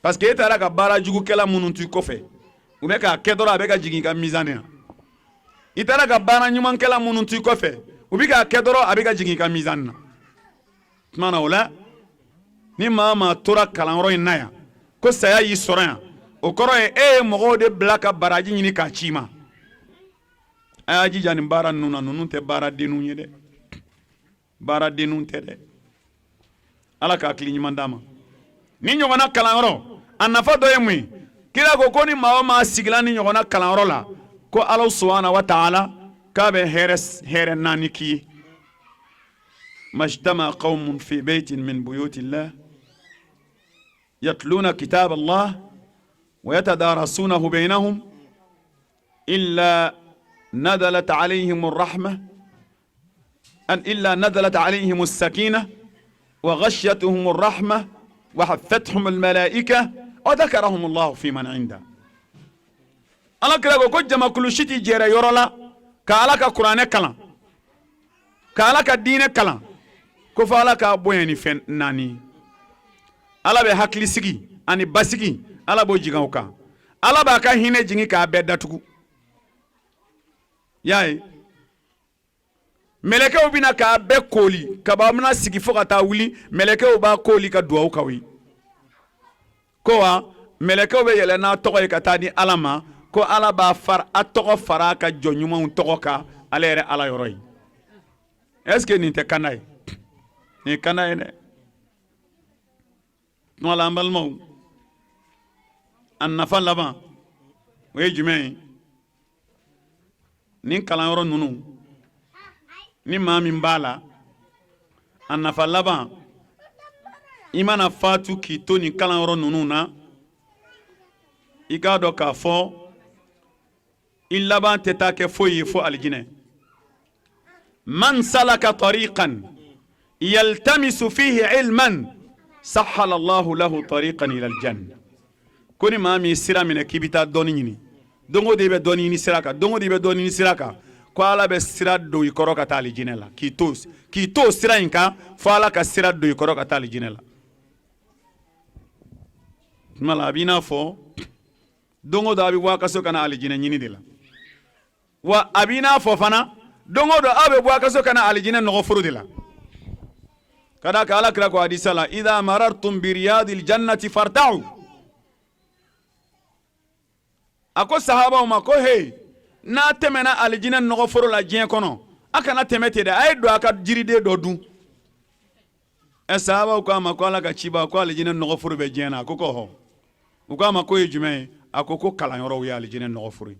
parce que i taara ka baara jugukɛla minnu to i kɔfɛ u bɛ k'a kɛ dɔrɔn a bɛ ka jigin i ka mizani na i taara ka baara ɲumankɛla minnu to i kɔfɛ u bɛ k'a kɛ dɔrɔn a bɛ ka jigin i ka mizani na tuma na o la ni maa maa tora kalanyɔrɔ in na yan ko saya y'i sɔrɔ yan o kɔrɔ ye e ye mɔgɔw de bila ka baraji ɲini k'a ci i ma a y'a jija nin baara ninnu na ninnu tɛ baaradenninw ye dɛ baaradenninw tɛ dɛ ala k'a hakili ɲuman d'a ma ni ɲɔgɔnna kalanyɔrɔ a nafa dɔ ye mun ye kira ko ni maa o maa sigila ni ɲɔgɔnna kalanyɔrɔ la ko ala subhanahu wa ta'ala k'a bɛ hɛrɛ naani k'i ye majtama qawmun fi baytin min buyutillah yatluna kitab Allah wa yatadarasunahu baynahum illa نزلت عليهم الرحمة إلا نزلت عليهم السكينة وغشيتهم الرحمة وحفتهم الملائكة وذكرهم الله في من عنده ألا كلا كجما كل شيء جرى يرولا كالك القرآن كلام كالك الدين كلام كفالك أبويني فن ناني ألا بهكلي سجي أني بسجي ألا بوجيكاوكا ألا بكا هنا جيني كابدتكو yaye melekew bina ka bɛɛ kooli ka ba mina sigi fo ka taa wuli melekew b'a kooli ka duwawu k'aw ye ko wa melekew bɛ yɛlɛ n'a tɔgɔ ye ka taa di ala ma ko ala b'a a tɔgɔ fara a ka jɔn ɲumanw tɔgɔ kan ale yɛrɛ ala yɔrɔ ye est ce que nin tɛ kanda ye nin ye kanda ye dɛ tuma la an balimaw a nafa laban o ye jumɛn ye ni kalanyɔrɔ ninnu ni maa min b'a la a nafa laban i mana fatu k'i to nin kalanyɔrɔ ninnu na i k'a dɔn k'a fɔ i laban tɛ taa kɛ foyi ye fo alijinɛ man salaka tariqan yaltamisu fihi ilman sahala Allahu lahu tariqan ila aljanna ko ni maa min sira minɛ k'i bɛ taa dɔnni ɲini dongo de bɛ dɔɔni ɲini sira kan dongo de bɛ dɔɔni ɲini sira kan ko ala bɛ sira don i kɔrɔ ka taa alijinɛ la k'i to sira in kan fo ala ka sira don i kɔrɔ ka taa alijinɛ la tuma la a b'i n'a fɔ dongo dɔ a bɛ bɔ a ka so ka na alijinɛ ɲini de la wa a b'i n'a fɔ fana dongo dɔ a bɛ bɔ a ka so ka na alijinɛ nɔgɔforo de la ka d'a kan ala kira ko hadisa la idha marartum bi riyadil jannati farta'u a ko sahabaw ma ko hey n'a tɛmɛna alijinɛ nɔgɔforo la diɲɛ kɔnɔ a kana tɛmɛ ten dɛ a ye don a ka jiriden dɔ dun sahabaw ko a ma ko ala ka ciba ko alijinɛ nɔgɔforo bɛ diɲɛ na a ko hɔ u ko a ma ko ye jumɛn ye a ko kalanyɔrɔw ye alijinɛ nɔgɔforo ye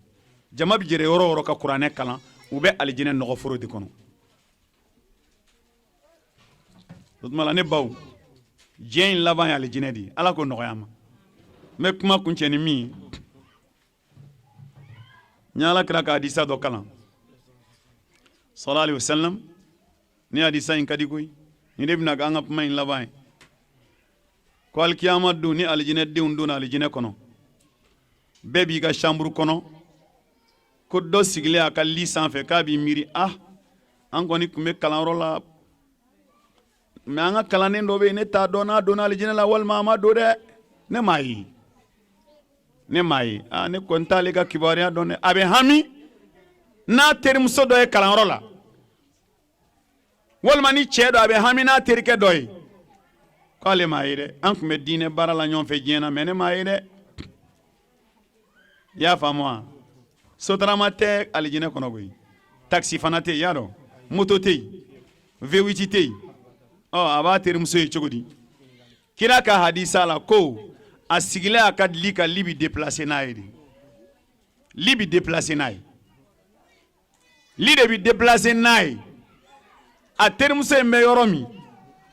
jama bɛ jɛrɛ yɔrɔ o yɔrɔ ka kuranɛ kalan u bɛ alijinɛ nɔgɔforo de kɔnɔ o tuma la ne baw diɲɛ in laban ye alijinɛ de ye ala ko nɔgɔya ma n bɛ kuma kuncɛ ni min ye ni ala kira ka hadisa dɔ kalan sallallahu alaihi wasallam ni hadisa in ka di koyi ni de bɛna k'an ka kuma in laban ye ko alikiyama don ni alijinɛdenw donna alijinɛ kɔnɔ bɛɛ b'i ka chambre kɔnɔ ko dɔ sigilen a ka lit sanfɛ k'a b'i miiri an kɔni tun bɛ kalanyɔrɔ la mais an ka kalanden dɔ bɛ yen ne t'a dɔn n'a donna alijinɛ la walima a ma don dɛ ne m'a ye ne m'a ye ne kɔni t'ale ka kibaruya dɔn dɛ a bɛ hami n'a terimuso dɔ ye kalanyɔrɔ la walima ni cɛ dɔ a bɛ hami n'a terikɛ dɔ ye k'ale m'a ye dɛ an tun bɛ diinɛ baara la ɲɔgɔn fɛ diɲɛ na mais ne m'a ye dɛ i y'a faamu wa sotarama tɛ alijinɛ kɔnɔ koyi taxi fana tɛ yen i y'a dɔn moto tɛ yen V8 tɛ yen a b'a terimuso ye cogo di kira ka hadisa la ko a sigilen a ka li kan li bɛ déplacer n'a ye de li bɛ déplacer n'a ye li de bɛ déplacer n'a ye a terimuso in bɛ yɔrɔ min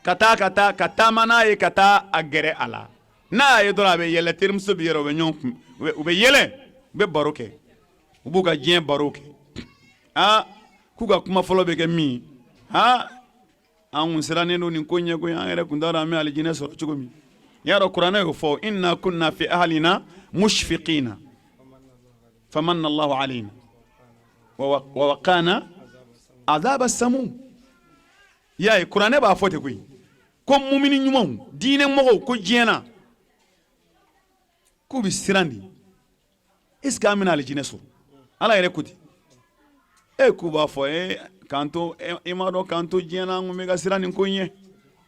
ka taama n'a ye ka taa a gɛrɛ a la n'a ye dɔrɔn a bɛ yɛlɛ terimuso bɛ yɛlɛ u bɛ ɲɔgɔn kun u bɛ yɛlɛ u bɛ baro kɛ u b'u ka diɲɛ baro kɛ k'u ka kuma fɔlɔ bɛ kɛ min an kun sirannen don nin ko ɲɛ koyi an yɛrɛ kun t'a dɔn an bɛ alijinɛ sɔrɔ cogo min y'a dɔn kuranɛ y'o fɔ inna kunna fi ahlina mushfiqina famanna Allahu alayna wa waqana adhaba samum y'a ye kuranɛ b'a fɔ ten koyi ko mumini ɲumanw diinɛ mɔgɔw ko diɲɛ na k'u bɛ siran de est-ce que an bɛna alijinɛ sɔrɔ ala yɛrɛ ko ten k'u b'a fɔ k'an to i m'a dɔn k'an to diɲɛ na an kun bɛ ka siran nin ko in ɲɛ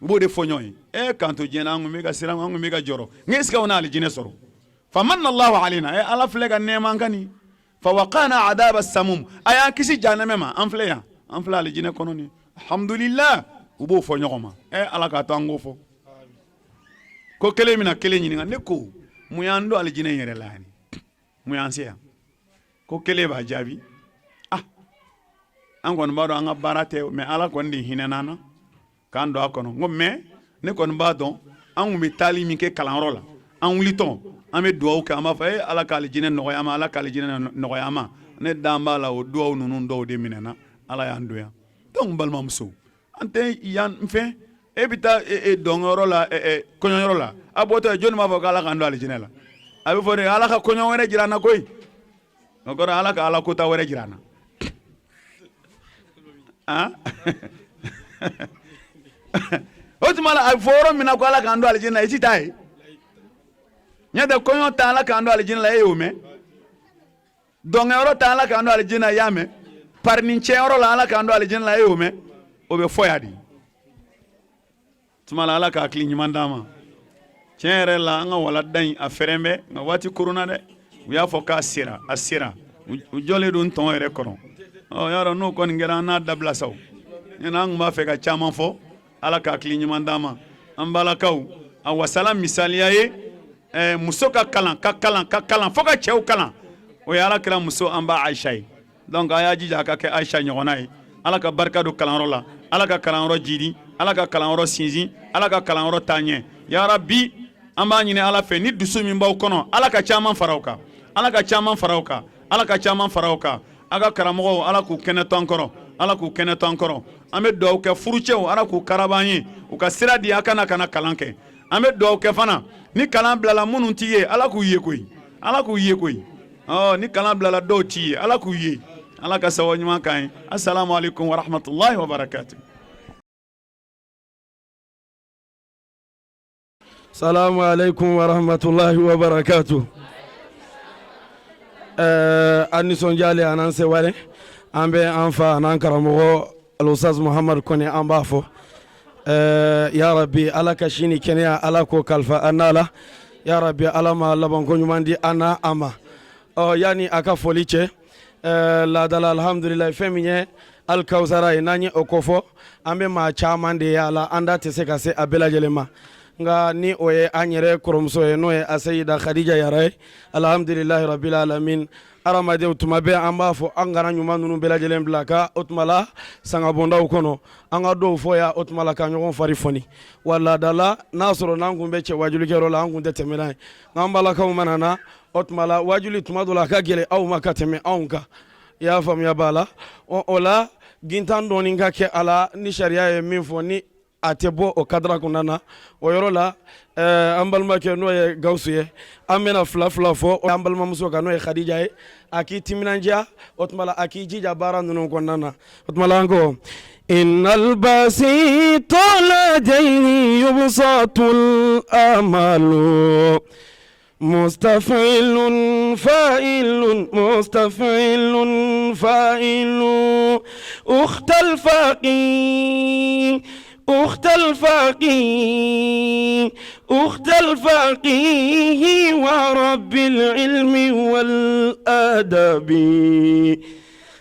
u b'o de fɔ ɲɔgɔn ye k'an to diɲɛ na an kun bɛ ka siran an kun bɛ ka jɔrɔ nka est-ce que an bɛna alijinɛ sɔrɔ famanna Allahu alayna ala filɛ ka nɛɛma an kan nin fawaqana adaba samum a y'an kisi jahanɛmɛ ma an filɛ yan an filɛ alijinɛ kɔnɔ nin alhamdulillah u b'o fɔ ɲɔgɔn ma ala k'a to an k'o fɔ ko kelen bɛna kelen ɲininka ne ko mun y'an don alijinɛ in yɛrɛ la yan mun y'an se yan ko kelen b'a jaabi an kɔni b'a dɔn an ka baara tɛ mɛ ala kɔni de hinɛna an na k'an don a kɔnɔ n ko mɛ ne kɔni b'a dɔn an kun bɛ taali min kɛ kalanyɔrɔ la an wulitɔ an bɛ dugawu kɛ an b'a fɔ ala ka alijinɛ nɔgɔya ma ala ka alijinɛ nɔgɔya ma ne dan b'a la o dugawu ninnu dɔw de minɛna ala y'an don yan donc balimamuso an tɛ yan fɛn e bɛ taa dɔnkɛyɔrɔ la kɔɲɔyɔrɔ la a bɔtɔ jɔnni b'a fɔ ko ala k'an don alijinɛ la a bɛ fɔ de ala ka kɔɲɔ wɛrɛ jira an na koyi o kɔrɔ ala ka ala kota wɛrɛ jira an na o tuma la a bɛ fɔ yɔrɔ min na ko ala k'an don alijinɛ la i ti taa ye ɲɛ tɛ kɔɲɔ ta ala k'an don alijinɛ la e y'o mɛn dɔnkɛyɔrɔ ta ala k'an don alijinɛ la i y'a mɛn parinicɛyɔrɔ la ala k'an don alijinɛ la e y'o mɛn o bɛ fɔ yan de tuma la ala ka hakili ɲuman d'an ma tiɲɛ yɛrɛ la an ka walanda in a fɛrɛn bɛ nka waati koronna dɛ u y'a fɔ k'a sera a sera u jɔlen don tɔn yɛrɛ kɔrɔ y'a dɔn n'o kɔni kɛra an n'a dabila saw ɲɛna an tun b'a fɛ ka caman fɔ ala ka hakili ɲuman d'an ma an balakaw a wasala misaliya ye muso ka kalan fo ka cɛw kalan o ye ala kɛra muso an ba Ayisa ye donc a y'a jija a ka kɛ Ayisa ɲɔgɔnna ye ala ka barika don kalanyɔrɔ la ala ka kalanyɔrɔ jidi ala ka kalanyɔrɔ sinsin ala ka kalanyɔrɔ taa ɲɛ ya Rabbi an b'a ɲini ala fɛ ni dusu min b'aw kɔnɔ ala ka caman fara aw kan ala ka caman fara aw kan ala ka caman fara aw kan a ka karamɔgɔw ala k'u kɛnɛ to an kɔrɔ ala k'u kɛnɛ to an kɔrɔ an bɛ dugawu kɛ furucɛw ala k'u karaba an ye u ka sira di a kana kalan kɛ an bɛ dugawu kɛ fana ni kalan bilala minnu t'i ye ala k'u ye koyi ala k'u ye koyi ni kalan bilala dɔw t'i ye ala k'u ye ala ka sababu ɲuman k'an ye assalamu alaikum wa rahmatullahi wa barakatuh. Salamu alaikum wa rahmatullahi wa barakatuh. An nisɔndiyalen an n'an sewale an bɛ an fa an'an karamɔgɔ Alustaz Muhamadu Kɔnɛ an b'a fɔ ya Rabbi ala ka si ni kɛnɛya ala k'o kalifa an n'a la ya Rabbi ala ma labanko ɲuman di an n'a a ma yanni a ka foli cɛ laadala alhamdulilayi fɛn min ye alikawusara ye n'an ye o kofɔ an bɛ maa caman de ye a la an da tɛ se ka se a bɛɛ lajɛlen ma nka ni o ye an yɛrɛ kɔrɔmuso ye n'o ye Asayida Khadija Yara ye alhamdulilahi rabbil alamin adamadenw tuma bɛɛ an b'a fɔ an kana ɲuman ninnu bɛɛ lajɛlen bila ka o tuma la sangabondaw kɔnɔ an ka dɔw fɔ ya o tuma la ka ɲɔgɔn fari fɔni wa laadala n'a sɔrɔ n'an kun bɛ cɛ wajulikɛyɔrɔ la an kun tɛ tɛmɛ n'a ye nka an balakaw mana na o tuma la wajuli tuma dɔ la a ka gɛlɛn aw ma ka tɛmɛ anw kan i y'a faamuya b'a la o la gintan dɔɔni ka kɛ a la ni sariya ye min fɔ ni a tɛ bɔ o kadira kɔnɔna na o yɔrɔ la an balimakɛ n'o ye Gawusu ye an bɛna fila fɔ an balimamuso kan n'o ye Khadija ye a k'i timinandiya o tuma la a k'i jija baara ninnu kɔnɔna na o tuma la an ko innal basita ladayhi yubsatul amalu مستفعل فاعل مستفعل فاعل أخت الفقيه أخت الفقيه أخت الفقيه ورب العلم والآداب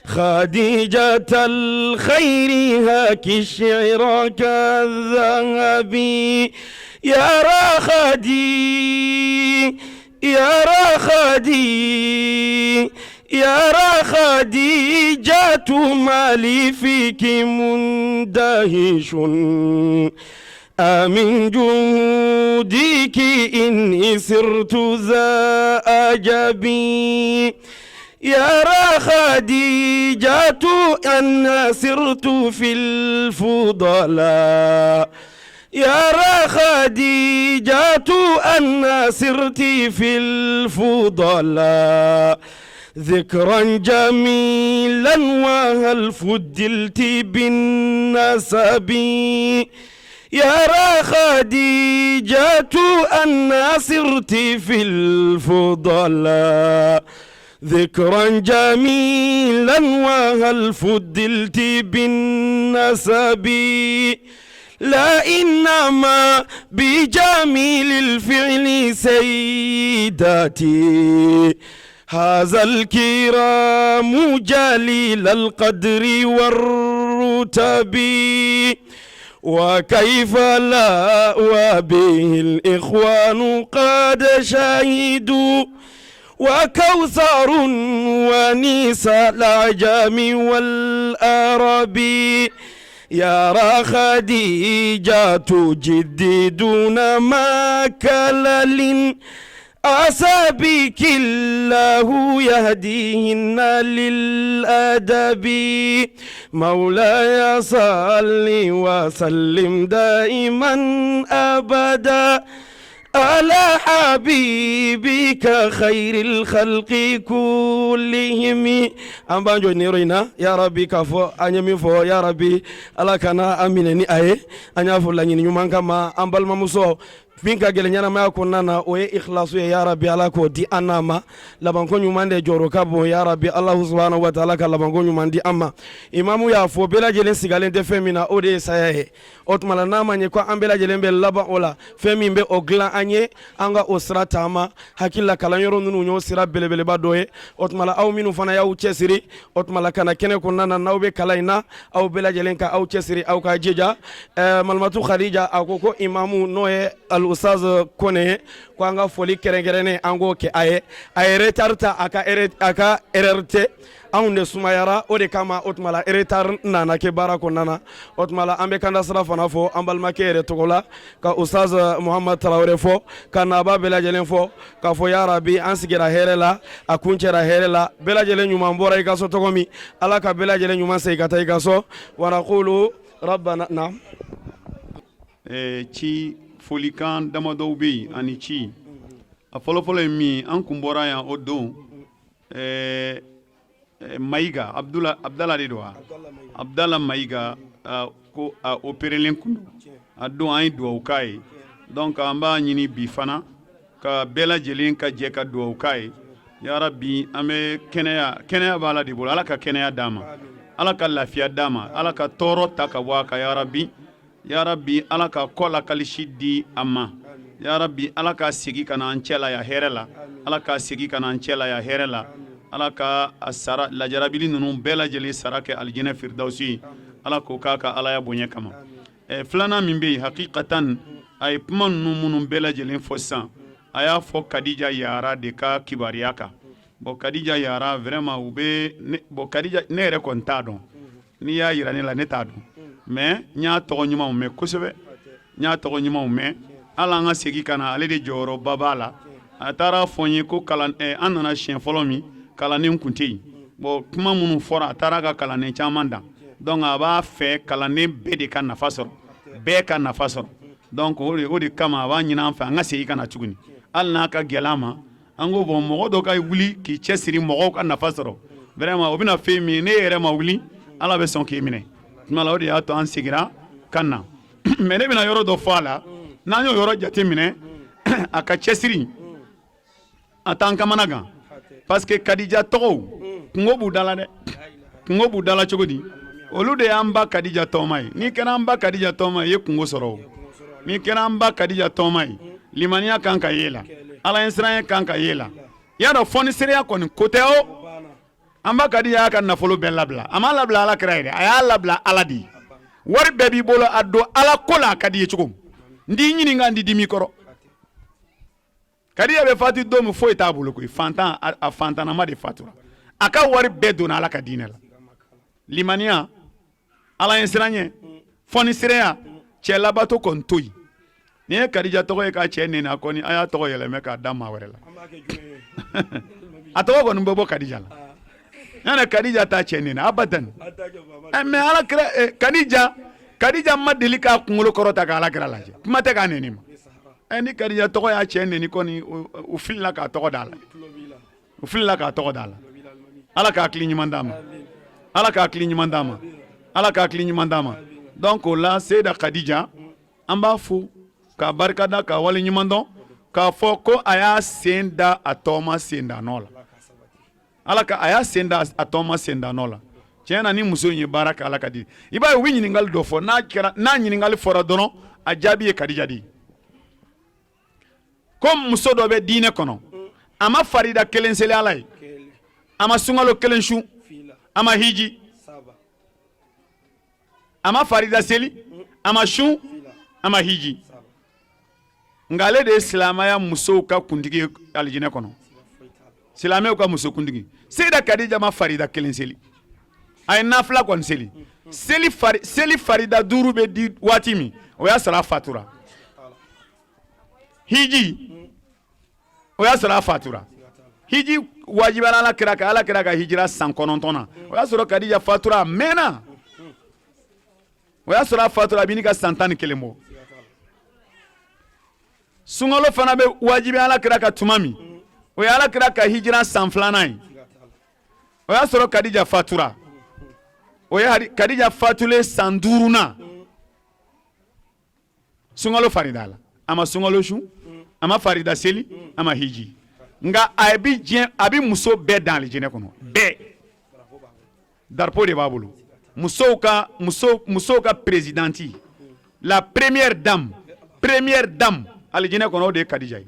خديجة الخير هاك الشعر كالذهب يا رخدي يا رخدي يا خديجة مالي فيك مندهش أمن جودك إني سرت ذا أجبي يا خديجة أنا سرت في الفضلاء يا خديجة أنا سرت في الفضلاء ذكرا جميلا وهل فدلت بالنسب يا خديجة أنا سرت في الفضلاء ذكرا جميلا وهل فدلت بالنسب لا إنما بجميل الفعل سيداتي هذا الكرام جليل القدر والرتب وكيف لا وبه الإخوان قد شهدوا وكوثر ونيسى العجم والأرب يا خديجة جدي دون ما كلل أسابك الله يهديهن للأدب مولاي صل وسلم دائما أبدا على حبيبك خير الخلق كلهم أمبانجو نيروينا يا ربي كفو أنيمي فو يا ربي ألا كنا أمينني أيه أنيا فلاني نيومان كما أمبال ماموسو min ka gele nyana ma ko nana o ye ikhlasu ya rabbi ala ko di anama laban ko nyumande joro ka bon ya rabbi allah subhanahu wa ta'ala ka laban ko nyumandi amma imamu ya fo bela jelen sigalen de femina o de saye otmala nama nye ko ambela jelen be laban ola femi be o glan anye anga o srata ma hakilla kala yoro nunu nyo sira belebele ba doye otmala aw minu fana ya uchesiri otmala kana kene ko nana nawbe kalaina aw bela jelen ka aw chesiri aw ka jeja malmatu khadija akoko imamu noye Ustaz Kone ko anga foli kerengerene ango ke aye retarta aka ererte aunde sumayara o de kama otmala eretar nana ke barako nana otmala ambe kanda sara fana fo ambal makere togola ka Ustaz Muhammad Traoré fo kana ba bela jelen fo ka fo ya rabbi ansigira herela akuncera herela bela jelen nyuma mbora ikaso togomi ala ka bela jelen nyuma se ikata ikaso wa naqulu rabbana na ci folikan damadɔw bɛ yen ani ci a fɔlɔfɔlɔ ye min an kun bɔra yan o don Mayiga Abdala de don wa Abdala Mayiga ko a opérelen kun don a don an ye duwawu k'a ye donc an b'a ɲini bi fana ka bɛɛ lajɛlen ka jɛ ka duwawu k'a ye yarabi an bɛ kɛnɛya b'a la de bolo ala ka kɛnɛya d'a ma ala ka lafiya d'a ma ala ka tɔɔrɔ ta ka bɔ a kan yarabi ya rabbi ala ka kola kalisi di amma ya rabbi ala ka segi kana an cɛla ya hɛrɛ la ala ka segi kana an cɛla ya hɛrɛ la ala ka sara lajarabili ninnu bɛɛ lajɛlen sara kɛ aljinɛ firdausi ala k'o k'a ka alaya bonya kama filanan min bɛ yen hakikatan a ye kuma ninnu minnu bɛɛ lajɛlen fɔ sisan a y'a fɔ kadija yara de ka kibariya kan bon kadija yara vraiment u bɛ bon kadija ne yɛrɛ kɔni t'a dɔn n'i y'a yira ne la ne t'a dɔn mais n y'a tɔgɔ ɲumanw mɛn kosɛbɛ n y'a tɔgɔ ɲumanw mɛn hali an ka segin ka na ale de jɔyɔrɔba b'a la a taara fɔ n ye ko an nana siɲɛ fɔlɔ min kalannen kun tɛ yen bon kuma minnu fɔra a taara ka kalannen caman dan donc a b'a fɛ kalannen bɛɛ de ka nafa sɔrɔ bɛɛ ka nafa sɔrɔ donc o de kama a b'a ɲini an fɛ an ka segin ka na tuguni hali n'a ka gɛlɛn an ma an ko bon mɔgɔ dɔ ka wuli k'i cɛsiri mɔgɔw ka nafa sɔrɔ vraiment o bɛna fɛn min ne yɛrɛ ma wuli ala bɛ sɔn k'i minɛ tuma la o de y'a to an segira ka na mais ne bɛna yɔrɔ dɔ fɔ a la n'an y'o yɔrɔ jate minɛ a ka cɛsiri a t'an kamana gan parce que kadija tɔgɔw kungo b'u da la dɛ kungo b'u da la cogo di olu de y'an ba kadija tɔgɔma ye n'i kɛra an ba kadija tɔgɔma ye i ye kungo sɔrɔ o n'i kɛra an ba kadija tɔgɔma ye limaniya kan ka ye la ala ɲɛsiranya kan ka ye la i y'a dɔn fɔnisɛriya kɔni ko tɛ o amba Khadija ka nafolo bɛɛ labila a ma labila ala kira yɛrɛ a y'a labila ala de ye wari bɛɛ b'i bolo a don ala ko la a ka di ye cogo n t'i ɲininka n t'i dimi kɔrɔ Khadija bɛ fatu don min foyi t'a bolo koyi fantan a fantanama de fatura a ka wari bɛɛ donna ala ka diinɛ la limaniya ala ye siran ɲɛ fɔnisiraya cɛ labato kɔni to yen ni ye Khadija tɔgɔ ye k'a cɛ nɛni a kɔni a y'a tɔgɔ yɛlɛmɛ k'a da maa wɛrɛ la a tɔgɔ kɔni bɛ bɔ Khadija la yana Khadija t'a cɛ nɛni abadan mais ala kira Khadija ma deli k'a kunkolo kɔrɔ ta k'a ala kira lajɛ kuma tɛ k'a nɛni ma ni Khadija tɔgɔ y'a cɛ nɛni kɔni u filila k'a tɔgɔ d'a la u filila k'a tɔgɔ d'a la ala k'a hakili ɲuman d'a ma ala k'a hakili ɲuman d'a ma ala k'a hakili ɲuman d'a ma donc o la Seyida Khadija an b'a fo k'a barikada k'a wale ɲuman dɔn k'a fɔ ko a y'a sen da a tɔma sen da nɔ la ala ka a y'a sen da a tɔma sen da nɔ la tiɲɛ na ni muso in ye baara kɛ ala ka di i b'a ye u bɛ ɲininkali dɔ fɔ n'a ɲininkali fɔra dɔrɔn a jaabi ye Khadija de ye ko muso dɔ bɛ diinɛ kɔnɔ a ma farida kelen seli ala ye a ma sunkalo kelen su a ma hiji a ma farida seli a ma su a ma hiji nka ale de ye silamaya musow ka kuntigi ye alijinɛ kɔnɔ silamɛw ka muso kuntigi Seyida Khadija ma farida kelen seli a ye nafila kɔni seli seli farida 5 bɛ di waati min o y'a sɔrɔ a fatura hiji o y'a sɔrɔ a fatura hiji wajibara ala kira ka hijira san 9 na o y'a sɔrɔ Khadija fatura a mɛnna o y'a sɔrɔ a fatura a bɛ ɲini ka san 11 bɔ sunkalo fana bɛ wajibi ala kira ka tuma min o ye ala kira ka hijira san 2nan ye o y'a sɔrɔ Khadija fatura o ye Khadija fatulen san 5nan sunkalo farida la a ma sunkalo su a ma farida seli a ma hiji nka a bɛ muso bɛɛ dan alijinɛ kɔnɔ bɛɛ darapo de b'a bolo musow ka présidente la première dame alijinɛ kɔnɔ o de ye Khadija ye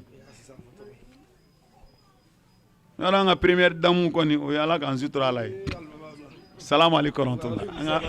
n'ala an ka première dame kɔni o ye ala k'an sutura ala ye salamu alaikum warahmatullah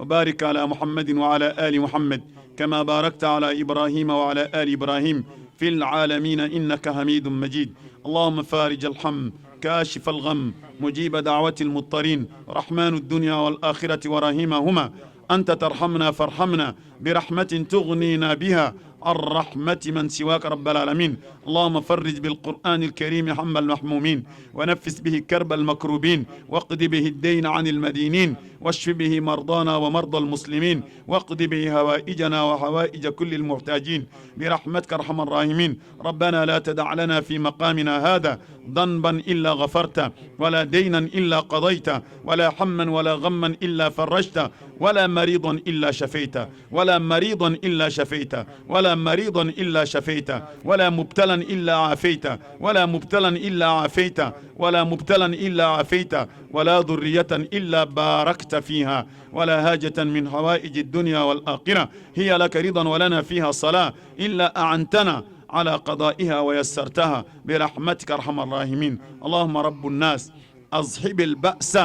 وبارك على محمد وعلى آل محمد كما باركت على إبراهيم وعلى آل إبراهيم في العالمين إنك حميد مجيد اللهم فارج الهم كاشف الغم مجيب دعوة المضطرين رحمن الدنيا والآخرة ورحيمهما أنت ترحمنا فارحمنا برحمة تغنينا بها الرحمة من سواك رب العالمين اللهم فرج بالقرآن الكريم هم المحمومين ونفس به كرب المكروبين واقض به الدين عن المدينين واشف به مرضانا ومرضى المسلمين واقض به هوائجنا وحوائج كل المحتاجين برحمتك ارحم الراحمين ربنا لا تدع لنا في مقامنا هذا ذنبا إلا غفرته ولا دينا إلا قضيته ولا حما ولا غما إلا فرجته ولا مريضا إلا شفيته ولا مريضا إلا شفيته ولا مريضا إلا شفيته ولا مبتلا إلا عافيته ولا مبتلا إلا عافيته ولا مبتلا إلا عافيته ولا ذرية إلا باركت فيها ولا هاجة من حوائج الدنيا والآخرة هي لك رضا ولنا فيها صلاة إلا أعنتنا على قضائها ويسرتها برحمتك ارحم الراحمين اللهم رب الناس أصحب البأس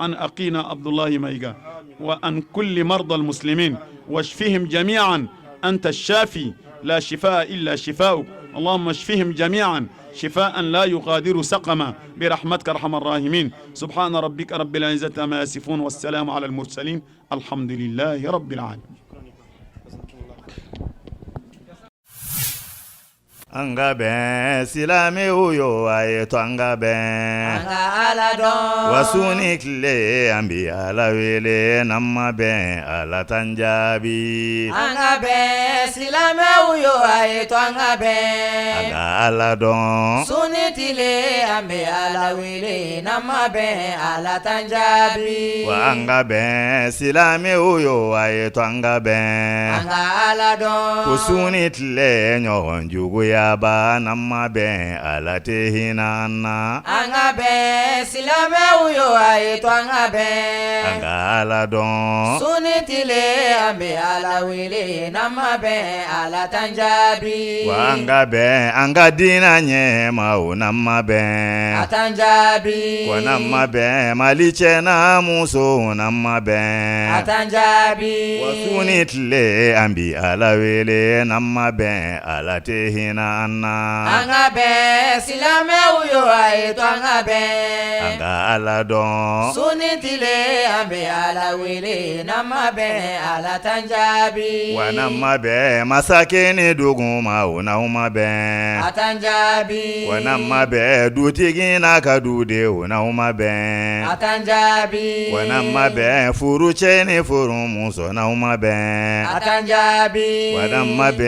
عن أقينا عبد الله ميغا وعن كل مرضى المسلمين واشفهم جميعا أنت الشافي لا شفاء إلا شفاؤك اللهم اشفهم جميعا شفاء لا يغادر سقما برحمتك ارحم الراحمين سبحان ربك رب العزة ما يصفون والسلام على المرسلين الحمد لله رب العالمين Anga ben silame uyo ayeto anga ben anga ala don wasuni kile ambi ala wele namma ben ala tanjabi anga ben silame uyo ayeto anga ben anga ala don suni tile ambi ala wele namma ben ala tanjabi wa anga ben silame uyo ayeto anga ben anga ala don kusuni kile nyohon juguya jaba nama bɛn ala tɛ hinɛ an na. An ka bɛn silamɛw yo a ye to an ka bɛn. An ka ala dɔn. Su ni tile an bɛ ala wele n'an ma bɛn ala t'an jaabi. Wa an ka bɛn an ka diinɛ ɲɛmaw n'an ma bɛn. A t'an jaabi. Wa n'an ma bɛn Mali cɛ n'a muso n'an ma bɛn. A t'an jaabi. Wa su ni tile an bi ala wele n'an ma bɛn ala tɛ hinɛ an na. An ka bɛn silamɛw yo a ye to an ka bɛn. An ka ala dɔn. Su ni tile an bɛ ala wele n'an ma bɛn ala t'an jaabi. Wa n'an ma bɛn masakɛ ni dugumaw n'aw ma bɛn. A t'an jaabi. Wa n'an ma bɛn dutigi n'a ka dudenw n'aw ma bɛn. A t'an jaabi. Wa n'an ma bɛn furu cɛ ni furumuso n'aw ma bɛn. A t'an jaabi. Wa n'an ma bɛn